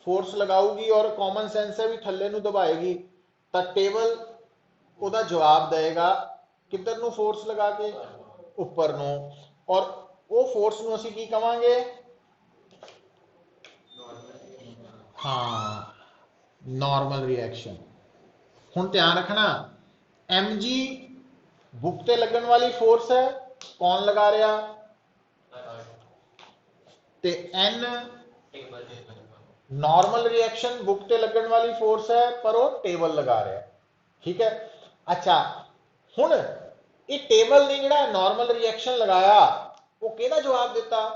फोर्स लगाऊगी और कॉमन सेंस है भी थल्ले नूं दबाएगी तो टेबल ओदा जवाब देगा किधर नूं फोर्स लगा के उपर नूं और वो फोर्स नूं असीं की कहांगे हाँ नॉर्मल रिएक्शन हुण ध्यान रखना एम जी बुक ते लगन वाली फोर्स है कौन लगा रहा ते एन नॉर्मल रिएक्शन बुक ते लगन वाली फोर्स है पर वो टेबल लगा रहा है ठीक है अच्छा हुण ये टेबल ने जिहड़ा नॉर्मल रिएक्शन लगाया वो किहदा जवाब दिता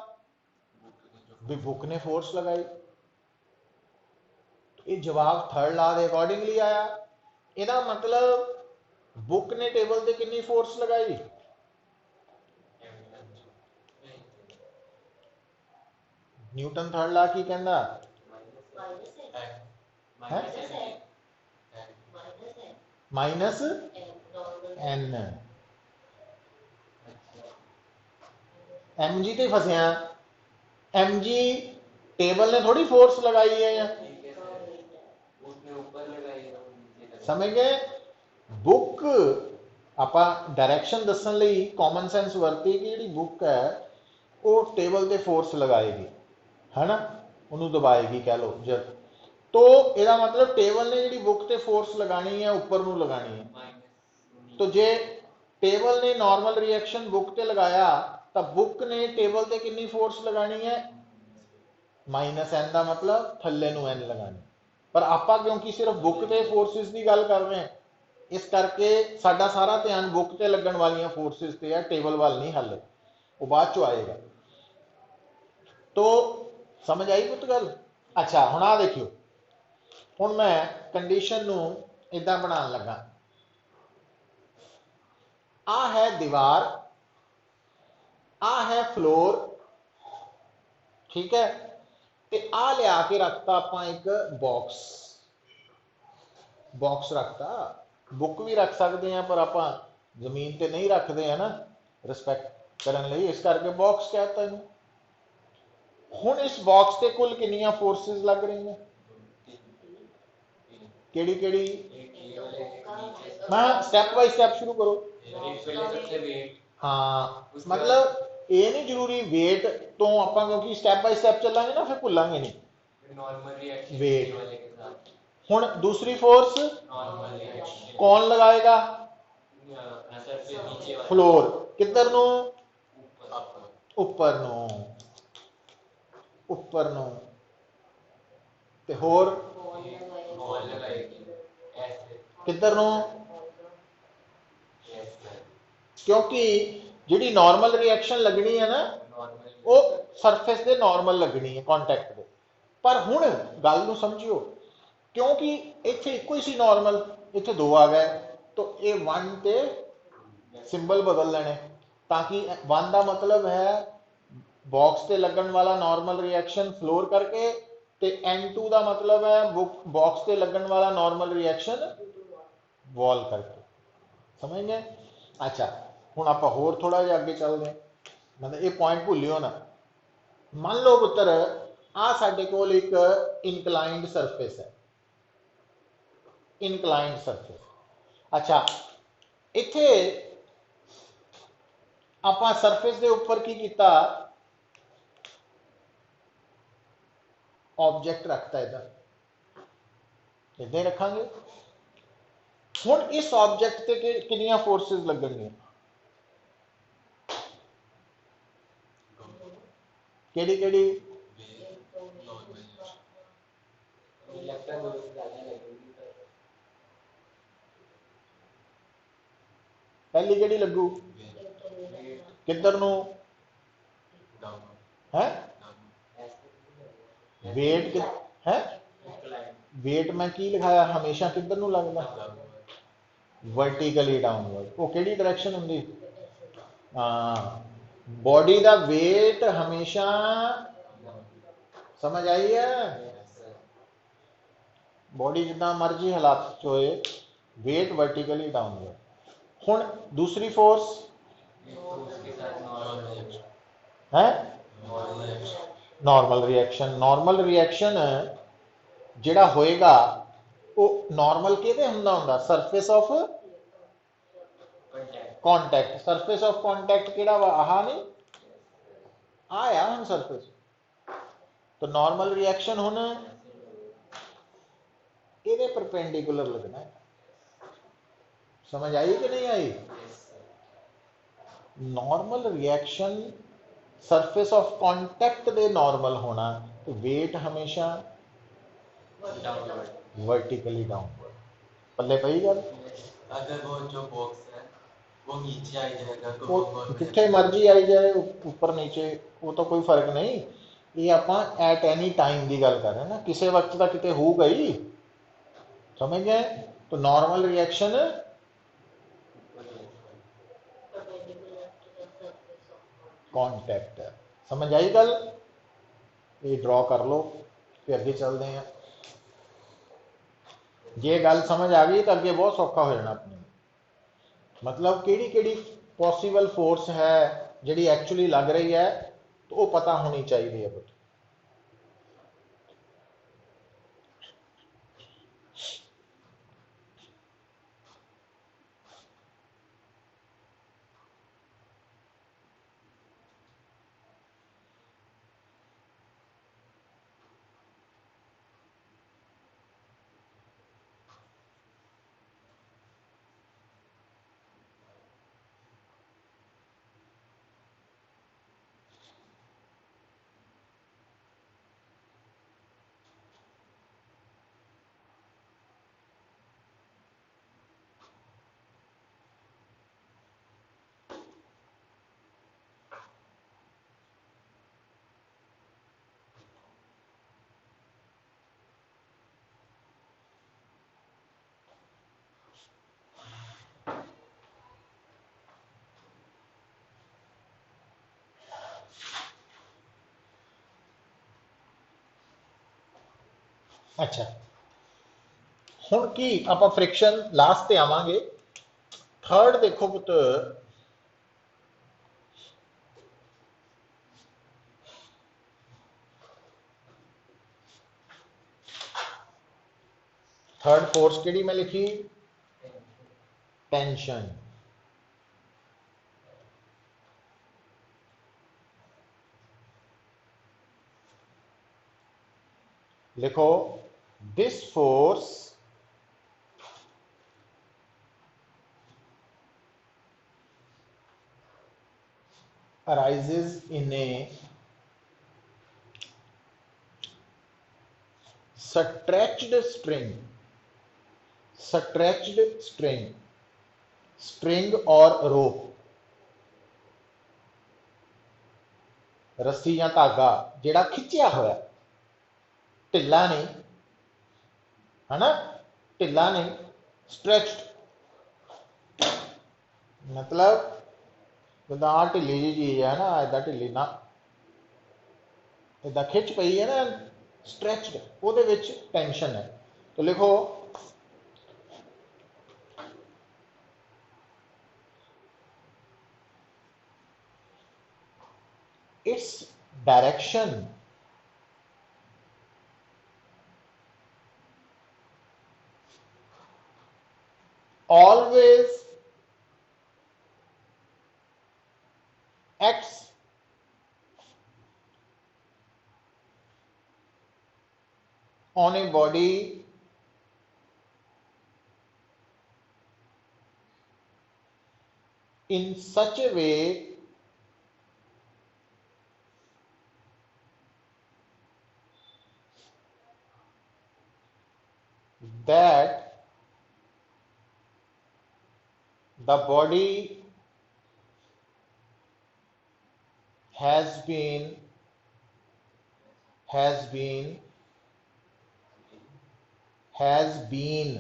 भी बुक ने फोर्स लगाई ये जवाब थर्ड लॉ के अकॉर्डिंगली आया ਇਹਦਾ मतलब बुक ने टेबल ते कितनी फोर्स लगाई न्यूटन थर्ड लॉ की कहंदा माइनस एन एम जी ते फसिया एम जी टेबल ने थोड़ी फोर्स लगाई है या समझ गए बुक ਆਪਾਂ डायरेक्शन दसन ਲਈ कॉमन सेंस ਵਰਤੀ कि ਜਿਹੜੀ बुक है वो टेबल ਤੇ फोर्स लगाएगी है ना, ਉਹਨੂੰ ਦਬਾਏਗੀ कह लो जब, तो ਇਹਦਾ मतलब टेबल ने ਜਿਹੜੀ बुक ਤੇ फोर्स लगानी है ऊपर ਨੂੰ लगानी है। तो जे टेबल ने नॉर्मल रिएक्शन बुक ते लगाया तो बुक ने टेबल ते कितनी फोर्स लगानी है, -n का मतलब थल्ले ਨੂੰ n लगानी। पर आपां क्योंकि सिर्फ बुक ते फोर्सिस की गल कर रहे हैं, इस करके साडा सारा ध्यान बुक ते लगन वाली फोर्सिस ते है, टेबल वाल नहीं हाले, वो बाद चो आएगा। तो समझ आई पुत गल? अच्छा हुण आ देखियो, हुण मैं कंडीशन नूं इदां बनाउण लगा, आ है दीवार, आ है फ्लोर, ठीक है, ते आ लिया के रखता आपां एक बॉक्स, बॉक्स रखता, बुक भी रख सकते हैं पर आपां जमीन ते नहीं रखते हैं ना रिस्पैक्ट करने लई, इस करके बॉक्स कहता इनू। हुण इस बॉक्स ते कुल कितनियां फोर्सेस लग रही हैं, केड़ी केड़ी, मैं स्टैप बाय स्टैप शुरू करो। हाँ मतलब ये नहीं जरूरी वेट तो आपां क्योंकि स्टैप बाय स्टैप चलांगे ना फिर भुलांगे नहीं। वेट, हुण दूसरी फोर्स कौन लगाएगा, फ्लोर, किधर नूं, ऊपर नूं, ऊपर नूं, ते होर किधर नूं, क्योंकि जिहड़ी नॉर्मल रिएक्शन लगनी है ना वो सरफेस दे नॉर्मल लगनी है कॉन्टैक्ट दे, पर हुण गल नूं समझियो, क्योंकि इत्थे इक्को ही सी नॉर्मल, इत्थे दो आ गए, तो ये 1 ते सिंबल बदल लेने, ताकि 1 का मतलब है बॉक्स ते लगन वाला नॉर्मल रिएक्शन फ्लोर करके, ते N2 का मतलब है बॉक्स ते लगन वाला नॉर्मल रिएक्शन वॉल करके, समझ गए? अच्छा हुण आपां होर थोड़ा जिहा अगे चलदे हैं, मतलब ये पॉइंट भुल्लियो ना। मान लो पुत्र आ साडे कोल एक इनकलाइंड सरफेस है, इनकलाइंड सरफेस, अच्छा इत्थे आपां सरफेस के उपर की कीता, ऑब्जेक्ट रखता इधर, इदां ही रखांगे। हुण इस ऑब्जेक्ट ते कितनियां फोर्सेस लगणगियां, केड़ी केड़ी, पहली केड़ी लगू, किधर नूं है, वेट है, वेट मैं की लिखाया हमेशा किधर नूं लगदा, वर्टिकली डाउनवर्ड, वो केड़ी डायरेक्शन हुंदी, हाँ बॉडी का वेट हमेशा, समझ आई है, बॉडी जितना मर्जी हालात होए, वेट वर्टिकली डाउनवर्ड। हुण दूसरी फोर्स है नॉर्मल रिएक्शन, नॉर्मल रिएक्शन जिहड़ा होएगा वो नॉर्मल किहदे हुंदा हुंदा, surface of contact, surface of contact किहड़ा वा, आहा नहीं आया हुण सरफेस, तो नॉर्मल रिएक्शन हुण इहदे परपेंडिकुलर लगना है, समझ आई कि नहीं आई? Normal reaction surface of contact दे नॉर्मल होना, तो वेट हमेशा वर्टिकली डाउनवर्ड, पल्ले पई गल। अगर वो जो बॉक्स है वो नीचे आ जाएगा तो वो वो जिथे मर्जी आई जाए ऊपर नीचे, वो तो कोई फर्क नहीं, ये आपां एट एनी टाइम की गल कर रहे हैं ना, किसी वक्त तो किते हो गई, समझ गए? तो नॉर्मल रिएक्शन कॉन्टैक्ट है, समझ आई गल? ये ड्रॉ कर लो, फिर अगे चलते हैं। जे गल समझ आ गई तो अगे बहुत सौखा हो जाना अपने, मतलब केड़ी केड़ी पॉसिबल फोर्स है जिहड़ी एक्चुअली लग रही है, तो वो पता होनी चाहिए है। अच्छा हुण की आपां फ्रिक्शन लास्ट ते आवांगे। थर्ड देखो पुत्र, थर्ड फोर्स केड़ी मैं लिखी? टेंशन। लिखो this force arises in a stretched string, stretched string, string or rope, रस्सी या धागा जिहड़ा खिंचिया होया, ढिला नहीं है ना, ढिला नहीं, स्ट्रेच्ड मतलब जिदा आ ढिली जी चीज है ना, इदा ढिली ना, इदा खिंच पई है ना, स्ट्रेच्ड, ਉਹਦੇ ਵਿੱਚ टेंशन है। तो लिखो its direction always acts on a body in such a way that the body has been has been has been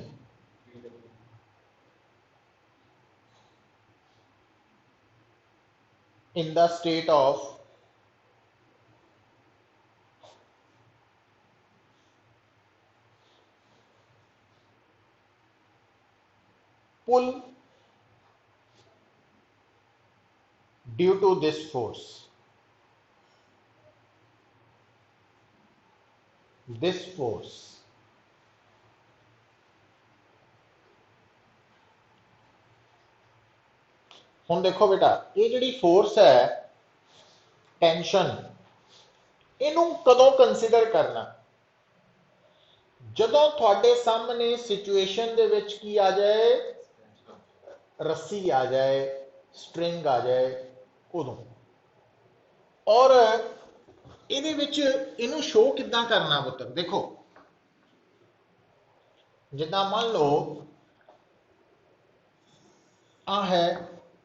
in the state of pull due to this force, this force। ਹੁਣ देखो बेटा ये जिहड़ी force है tension, इनू कदों consider करना? जदों तुहाडे सामने सिचुएशन दे विच की आ जाए, रस्सी आ जाए, स्ट्रिंग आ जाए, उदों। और ਇਹਦੇ ਵਿੱਚ ਇਹਨੂੰ ਸ਼ੋ ਕਿੱਦਾਂ ਕਰਨਾ ਪੁੱਤਰ? ਦੇਖੋ ਜਿੱਦਾਂ ਮੰਨ ਲਓ ਆ ਹੈ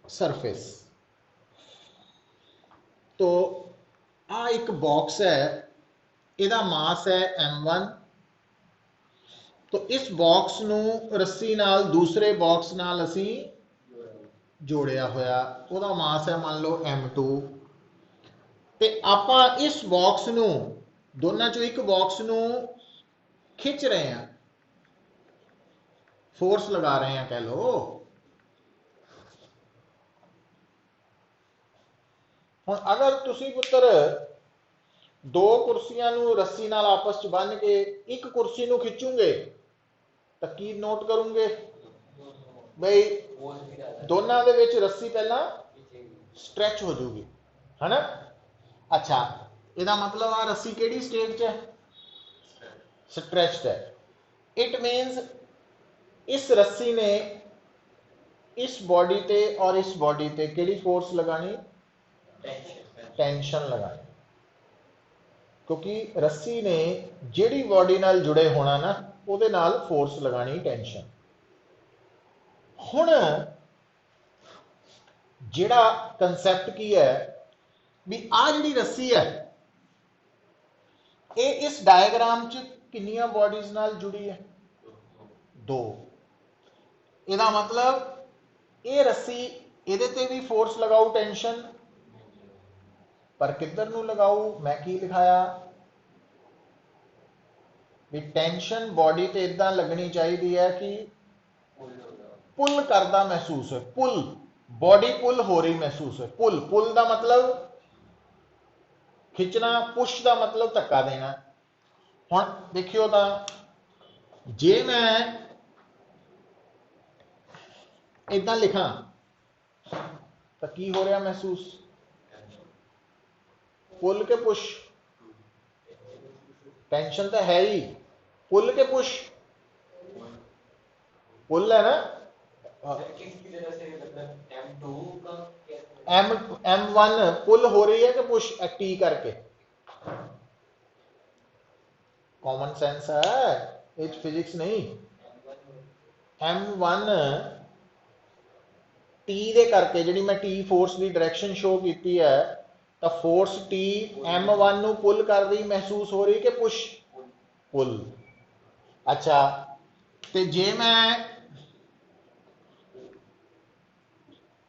सरफेस, तो आ एक बॉक्स है, ਇਹਦਾ मास है m1, तो इस बॉक्स ਨੂੰ ਰੱਸੀ ਨਾਲ दूसरे बॉक्स ਨਾਲ ਅਸੀਂ जोड़िया होया, ਉਹਦਾ मास है मान लो m2, ਤੇ ਆਪਾਂ इस बॉक्स ਨੂੰ ਦੋਨਾਂ ਚੋਂ ਇੱਕ बॉक्स ਨੂੰ खिंच रहे हैं, फोर्स लगा रहे हैं कह लो। ਹੁਣ अगर तुसी पुत्र दो कुर्सियां ਨੂੰ ਰੱਸੀ ਨਾਲ आपस ਚ ਬੰਨ ਕੇ ਇੱਕ ਕੁਰਸੀ ਨੂੰ ਖਿੱਚੋਗੇ ਤਾਂ ਕੀ ਨੋਟ ਕਰੋਗੇ ਬਈ ਦੋਨਾਂ ਦੇ ਵਿੱਚ ਰੱਸੀ ਪਹਿਲਾਂ ਸਟ੍ਰੈਚ ਹੋ ਜੂਗੀ, है ना। अच्छा ਇਹਦਾ मतलब आ ਰੱਸੀ ਕਿਹੜੀ स्टेट ਚ है? स्ट्रेच्ड है। इट मीन्स इस रस्सी ने इस बॉडी ते और इस बॉडी ते केड़ी फोर्स लगानी? टेंशन लगानी, क्योंकि रस्सी ने जेड़ी बॉडी नाल जुड़े होना ना ਉਹਦੇ ਨਾਲ फोर्स लगानी टेंशन। हुण जेड़ा कंसैप्ट की है भी आ जिहड़ी रस्सी है ये इस डायग्राम च कितनियां बॉडीज नाल जुड़ी है? दो। ਇਹਦਾ मतलब ये रस्सी ਇਹਦੇ ਤੇ भी फोर्स लगाऊ टेंशन, पर किधर नूं लगाऊ? मैं की लिखाया? भी टेंशन बॉडी ते इदां लगनी चाहिए है कि पुल करदा महसूस है, पुल बॉडी पुल हो रही महसूस है। पुल पुल का मतलब खिंचना, पुश का मतलब धक्का देना। हुण देखियो तां जे मैं इदां लिखां तो की हो रहा महसूस, पुल के पुश? टेंशन तो है ही, पुल के पुश? पुल है ना। M1 पुल हो रही है कि पुश टी करके? कॉमन सेंस है, ये फिजिक्स नहीं। M1 टी दे करके, जी मैं टी फोर्स की डायरेक्शन शो की है, तो फोर्स टी M1 नू पुल कर रही महसूस हो रही कि पुश? पुल। अच्छा, तो जे मैं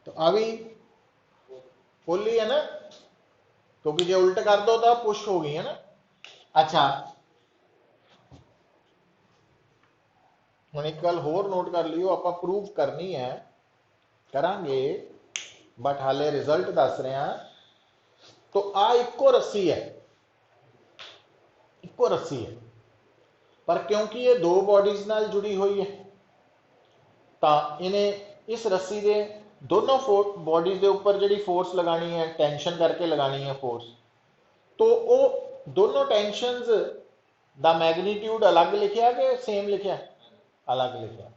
तो अभी पुल ही है ना, क्योंकि जो उल्ट कर दो तो पुश हो गई है ना। अच्छा, हम एक गल होर नोट कर लियो, आप प्रूव करनी है, करांगे, बट हाले रिजल्ट दस रहे हैं। तो आ इको रस्सी है, इको रस्सी है, पर क्योंकि ये दो बॉडीज नाल जुड़ी हुई है, तो इन्हें इस रस्सी के दोनों बॉडीज के उपर जी फोर्स लगानी है, टेंशन करके लगानी है फोर्स, तो वो दोनों टेंशनस दा मैग्नीट्यूड अलग लिखा कि सेम लिखा? अलग लिखा।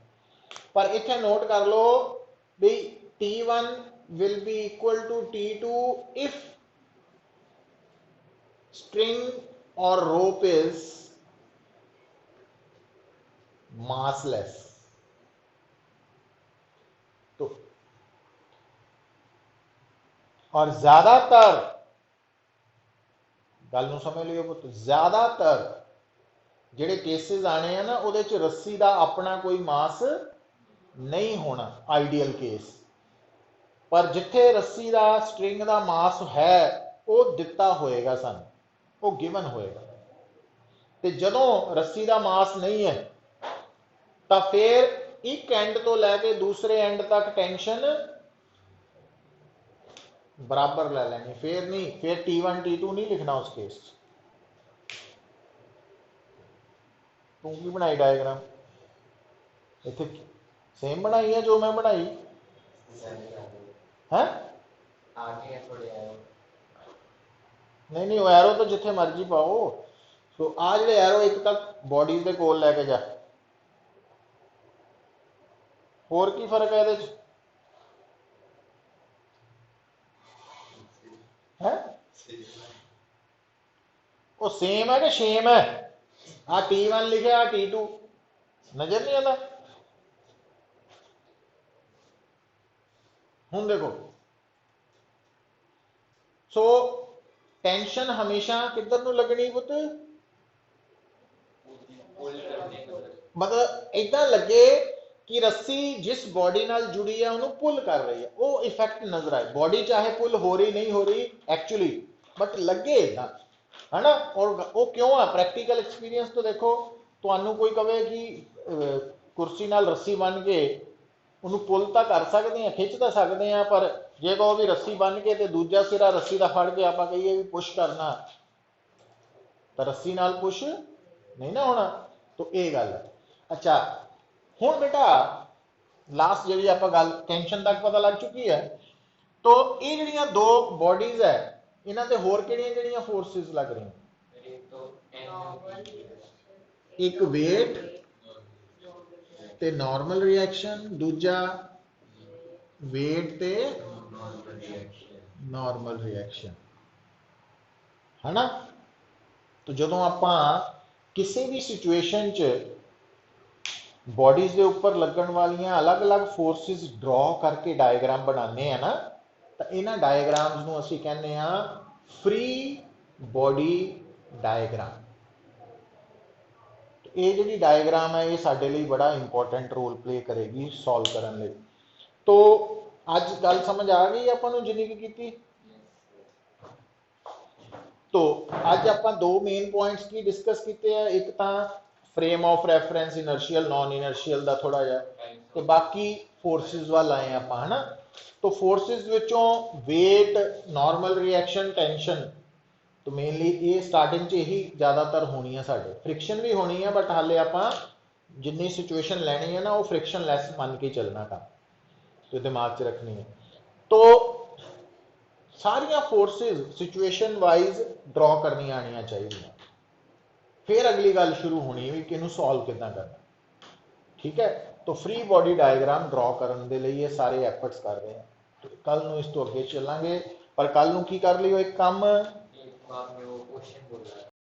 पर इत्थे नोट कर लो भी T1 will be equal to T2 if string or rope is massless। तो और ज्यादातर गल नूं समझ लियो पुत, ज्यादातर जिहड़े केसेस आने हैं ना, उहदे च रस्सी का अपना कोई मास नहीं होना, आइडियल केस। पर जिथे रस्सी का स्ट्रिंग का मास है वो दिता होएगा, सन वो गिवन होएगा। तो जदों रस्सी का मास नहीं है तो फिर एक एंड तो लैके दूसरे एंड तक टेंशन बराबर ले लेनी, फिर नहीं, फिर T1 T2 नहीं लिखना उस केस। तू की बनाई डायग्राम? इतने सेम बनाई है जो मैं बनाई है? नहीं नहीं, एरो तो जिथे मर्जी पाओ। तो आ जो एरो एक तक बॉडीज के कोल लैके जा, होर की फर्क है ये? है वो सेम है कि शेम है? आ T1 लिखे, आ T2, नजर नहीं आता? हूं देखो, सो टेंशन हमेशा किधर नूं लगनी पुत? मतलब इदा लगे कि रस्सी जिस बॉडी नाल जुड़ी है उन्होंने पुल कर रही है, वो इफेक्ट नजर आए। बॉडी चाहे पुल हो रही नहीं हो रही एक्चुअली, बट लगे इदा, है ना। और वो क्यों है? प्रैक्टिकल एक्सपीरियंस तो देखो, तो कोई कहे कि कुर्सी नाल रस्सी बन के उन्होंने पुल तो कर सकते हैं, खिंच तो सकते हैं, पर जे कहो भी रस्सी बन के तो दूजा सिरा रस्सी का फड़ के आप कहिए भी पुश करना, तो रस्सी नाल पुश नहीं ना होना। तो ये गल है। अच्छा, हुण बेटा लास्ट जी आप गल टेंशन तक पता लग चुकी है। तो ये जड़ियां दो बॉडीज है, इन्हां ते होर किहड़ियां फोर्सेस लग रही? एक वेट ते नॉर्मल रिएक्शन, दूजा वेट ते नॉर्मल रिएक्शन, है ना। तो जदों आपां किसी भी सिचुएशन च बॉडीज के उपर लगन वालियां अलग अलग फोर्सेस ड्रॉ करके डायग्राम बनाने हैं ना, तो इन्हां डायग्राम्स नूं असीं कहने हैं फ्री बॉडी डायग्राम। तो ये जी डायग्राम है, ये साडे लई बड़ा इंपॉर्टेंट रोल प्ले करेगी सॉल्व करने लई। तो अज गल समझ आ गई आपां नूं जिन्नी की कीती? तो अज आपां दो मेन पॉइंट्स की डिस्कस किए हैं। एक तो frame of reference inertial non inertial का थोड़ा जा तो बाकी फोर्सेस वाल आए आप है ना। तो फोर्सेस विचों वेट नॉर्मल रिएक्शन टेंशन तो मेनली ये स्टार्टिंग च यही ज़्यादातर होनी है साढ़े फ्रिक्शन भी होनी है बट हाले आप जिन्नी सिचुएशन लैनी है ना वो फ्रिक्शन लैस मन के चलना काम तो दिमाग च रखनी है। तो सारिया फोर्सेस सिचुएशन वाइज ड्रॉ करनी आनिया चाहिए फिर अगली गल शुरू होनी भी कि सॉल्व कितना करना। ठीक है तो फ्री बॉडी डायग्राम ड्रॉ करने के लिए ये सारे एफर्ट्स कर रहे हैं तो कल इस तो अगे चलेंगे पर कल की कर लियो एक काम क्वेश्चन बोल रहा है